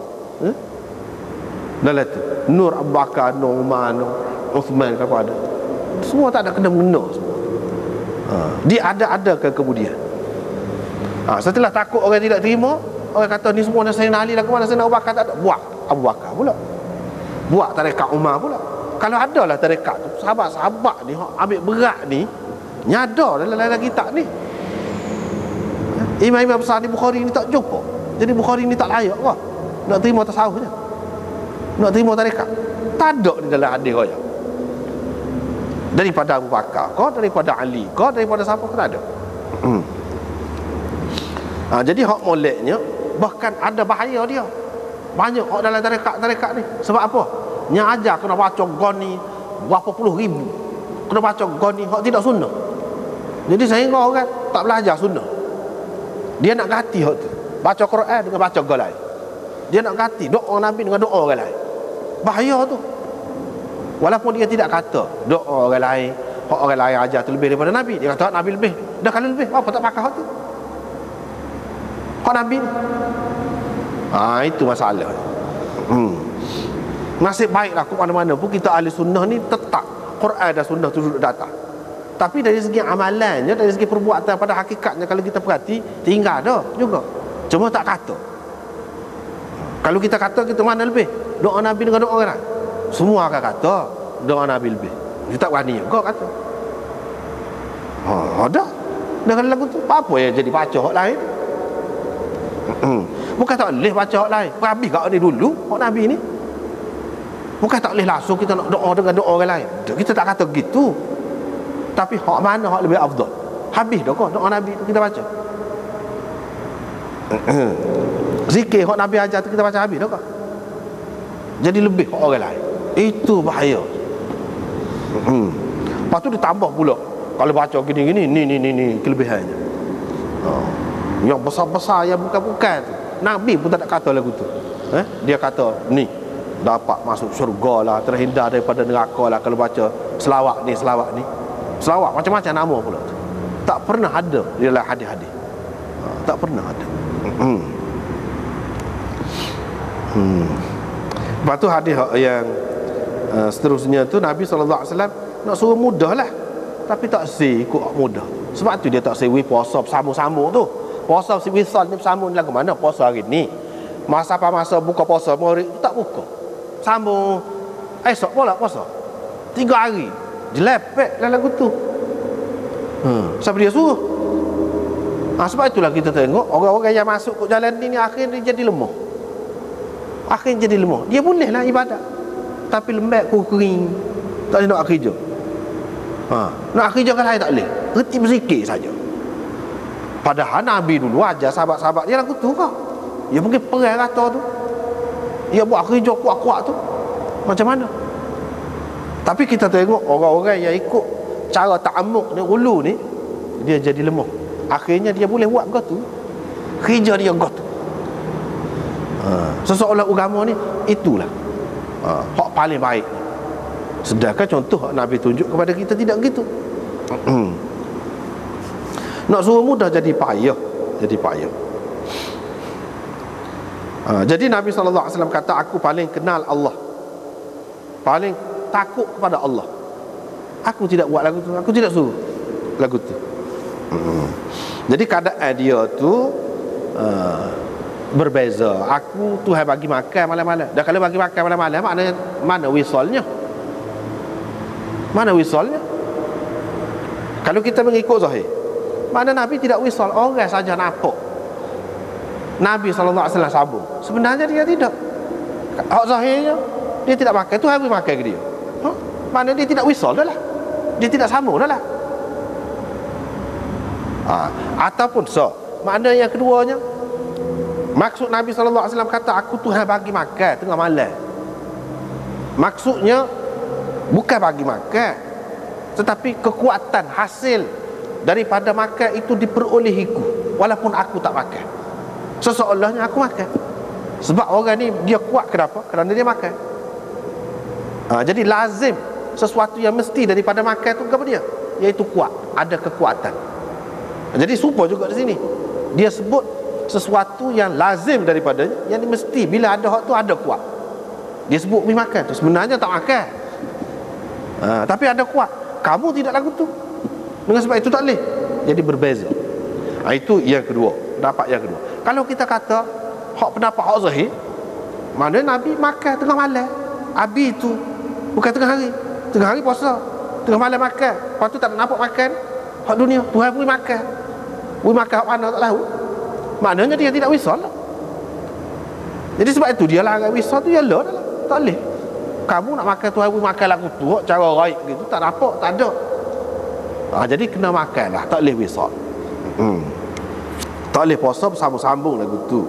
Dalam tu Nur Abu Bakar, Nur Umar, Nur Uthman, apa ada. Semua tak ada kena-mengena semua. Dia ada kemudian. Setelah takut orang tidak terima, orang kata ni semua Sayyidina Ali lah, ke mana Sayyidina Abu Bakar? Tak ada. Buat Abu Bakar pula, buat tarekat Umar pula. Kalau ada lah tarekat tu, sahabat-sahabat ni ambil berat ni, nyadar dalam kitab ni. Imam-imam besar ni Bukhari ni tak jumpa. Jadi Bukhari ni tak layak ke nak terima tasawuf je, nak terima tarekat? Tak ada di dalam hadis raya. Daripada Abu Bakar kau, daripada Ali kau, daripada siapa kau, tak ada. Jadi hak moleknya bahkan ada bahaya dia. Banyak hak dalam tarekat ni. Sebab apa? Yang ajar kena baca goni berapa puluh ribu, kena baca goni hak tidak sunnah. Jadi sehingga orang tak belajar sunnah. Dia nak ganti hak tu, baca Quran dengan baca gol lain. Dia nak ganti doa Nabi dengan doa orang lain. Bahaya tu. Walaupun dia tidak kata doa orang lain, hak orang lain ajar tu lebih daripada Nabi, dia kata hak Nabi lebih. Dah kalau lebih, apa tak pakai hak tu? Hak Nabi ni. Itu masalah. Nasib baiklah ke mana-mana pun kita ahli sunnah ni tetap Quran dan sunnah tu duduk datang. Tapi dari segi amalannya, dari segi perbuatan pada hakikatnya, kalau kita perhati, tinggal dah juga. Cuma tak kata. Kalau kita kata, kita mana lebih? Doa Nabi dengan doa orang. Semua akan kata doa Nabi lebih. Kita tak berani juga kata. Ada. Dengan lagu tu apa yang jadi baca hak lain? Bukan tak boleh baca hak lain. Habis kat ni dulu hak Nabi ni. Bukan tak boleh langsung kita nak doa dengan doa orang lain. Kita tak kata gitu. Tapi hak mana hak lebih afdal? Habis dah kau doa Nabi tu kita baca. Zikir hak Nabi ajar tu kita baca habis dah kau. Jadi lebih hak orang lain. Itu bahaya. Lepas tu ditambah pula, kalau baca gini-gini, ni kelebihannya. Yang besar-besar, yang bukan-bukan tu, Nabi pun tak kata lagu tu. Dia kata ni dapat masuk syurga lah, terhindar daripada neraka lah kalau baca selawat ni. Selawat macam-macam nama pula tu. Tak pernah ada di dalam hadis-hadis. Tak pernah ada. Lepas tu hadis yang seterusnya tu, Nabi SAW nak suruh mudah lah, tapi tak ikut mudah. Sebab tu dia tak sewi puasa bersama-sama tu. Puasa wisal ni bersama ni lagu mana? Puasa hari ni. Masa buka puasa Maghrib tak buka. Sambung esok pula puasa. 3 hari. Jelepek dalam lagu tu. Siapa dia suruh? Sebab itulah kita tengok orang-orang yang masuk ke jalan ni akhirnya jadi lemah. Dia bolehlah ibadat, tapi lembek kering, tak boleh nak kerja. Nak kerja kan lain tak boleh. Reti berzikir saja. Padahal Nabi dulu ajar sahabat-sahabat dia lagu tu kau. Dia pergi perang kata tu. Dia buat kerja kuat-kuat tu. Macam mana? Tapi kita tengok orang-orang yang ikut cara ta'amuk ni, ulu ni, dia jadi lemah. Akhirnya dia boleh buat begitu. Kerja dia begitu. Seseolah agama ni itulah hak paling baik. Sedangkan contoh Nabi tunjuk kepada kita tidak begitu. Nak suruh mudah jadi payah. Jadi Nabi SAW kata, aku paling kenal Allah, paling takut kepada Allah. Aku tidak buat lagu tu, aku tidak suruh lagu tu. Jadi keadaan dia tu berbeza. Aku Tuhan bagi makan malam-malam. Dan kalau bagi makan malam-malam, maknanya mana wisalnya? Kalau kita mengikut zahir, mana Nabi tidak wisal, orang saja nampak Nabi SAW sabung. Sebenarnya dia tidak. Hak zahirnya dia tidak makan, Tuhan bagi makan ke dia. Mana dia tidak wisal dah lah, dia tidak sambung dah lah. Ataupun makna yang keduanya, maksud Nabi SAW kata aku Tuhan bagi makan tengah malam, maksudnya bukan bagi makan, tetapi kekuatan hasil daripada makan itu diperolehiku walaupun aku tak makan. Seseolahnya aku makan. Sebab orang ni dia kuat, kenapa? Kerana dia makan. Jadi lazim sesuatu yang mesti daripada makan tu apa dia? Iaitu kuat, ada kekuatan. Jadi serupa juga di sini. Dia sebut sesuatu yang lazim daripadanya, yang mesti bila ada hak tu ada kuat. Dia sebut pergi makan tu, sebenarnya tak makan. Tapi ada kuat. kamu tidak lagu tu. Dengan sebab itu tak boleh. Jadi berbeza. Itu yang kedua, pendapat yang kedua. Kalau kita kata hak pendapat hak zahir, mana Nabi makan tengah malam. Abi tu bukan tengah hari. Tengah hari puasa, tengah malam makan. Lepas tu tak nak nampak makan hak dunia. Tuhan beri makan. Beri makan hak mana tak tahu. Maknanya dia tidak wisal lah. Jadi sebab itu dia larang wisal tu yalah dah lah. Tak boleh. Kamu nak makan Tuhan beri makan lagu tu cara raib gitu tak nampak, tak ada. Jadi kena makan lah, tak boleh wisal. Tak boleh puasa bersambung-sambung lagu tu.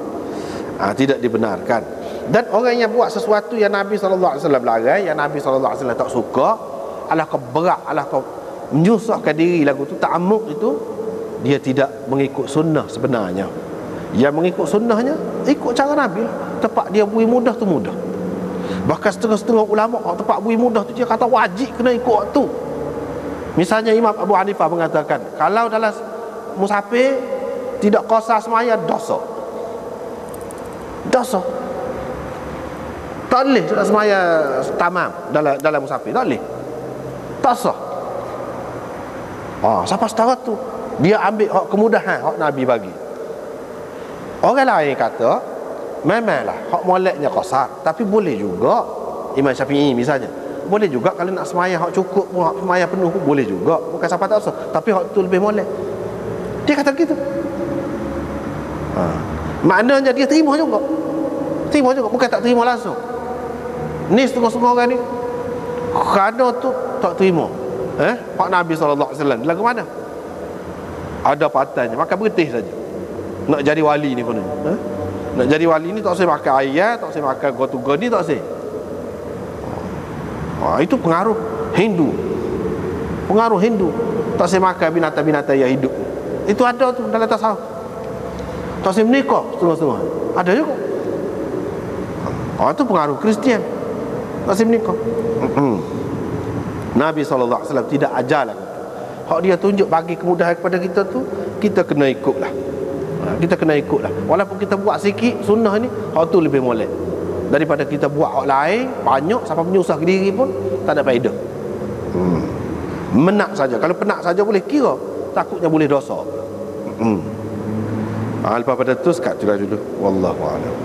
Tidak dibenarkan. Dan orang yang buat sesuatu yang Nabi SAW larang, yang Nabi SAW tak suka, alah kau berat, alah kau menyusahkan diri lagu tu, ta'amuk itu, dia tidak mengikut sunnah sebenarnya. Yang mengikut sunnahnya ikut cara Nabi lah. Tepat dia bui mudah tu mudah. Bahkan setengah-setengah ulama tepat bui mudah tu dia kata wajib kena ikut waktu. Misalnya Imam Abu Hanifah mengatakan kalau dalam musafir tidak qasar semaya dosa. Dosa. Tak boleh tidak semaya tamam dalam musafir, tak boleh. Tak sah. Siapa setara tu dia ambil hak kemudahan hak Nabi bagi. Orang lain kata memanglah hak moleknya qasar, tapi boleh juga Imam Syafi'i misalnya. Boleh juga kalau nak semaya hak cukup pun, hak semaya penuh pun boleh juga. Bukan siapa tak usah, tapi hak tu lebih molek. Dia kata gitu. Maknanya dia terima juga. Terima juga, bukan tak terima langsung. Ni setengah-setengah orang ni kerana tu tak terima hak Nabi SAW. Lagu mana? Ada patahnya, makan beretih saja. Nak jadi wali ni pun nak jadi wali ni tak usah makan ayam, tak usah makan gotuga ni, tak usah. Itu pengaruh Hindu. Pengaruh Hindu. Tak usah makan binatang-binatang yang hidup. Itu ada tu dalam tasawuf. Tak usah menikah setengah-setengah. Ada juga. Itu pengaruh Kristian. Tak usah menikah. Nabi SAW tidak ajar lagu tu. Hak dia tunjuk bagi kemudahan kepada kita tu, kita kena ikutlah. Kita kena ikutlah. Walaupun kita buat sikit sunnah ni, hak tu lebih molek daripada kita buat hak lain banyak sampai menyusah diri pun tak ada faedah. Menak saja. Kalau penak saja boleh kira, takutnya boleh dosa. Lepas pada tu sekat dulu. Wallahu a'lam.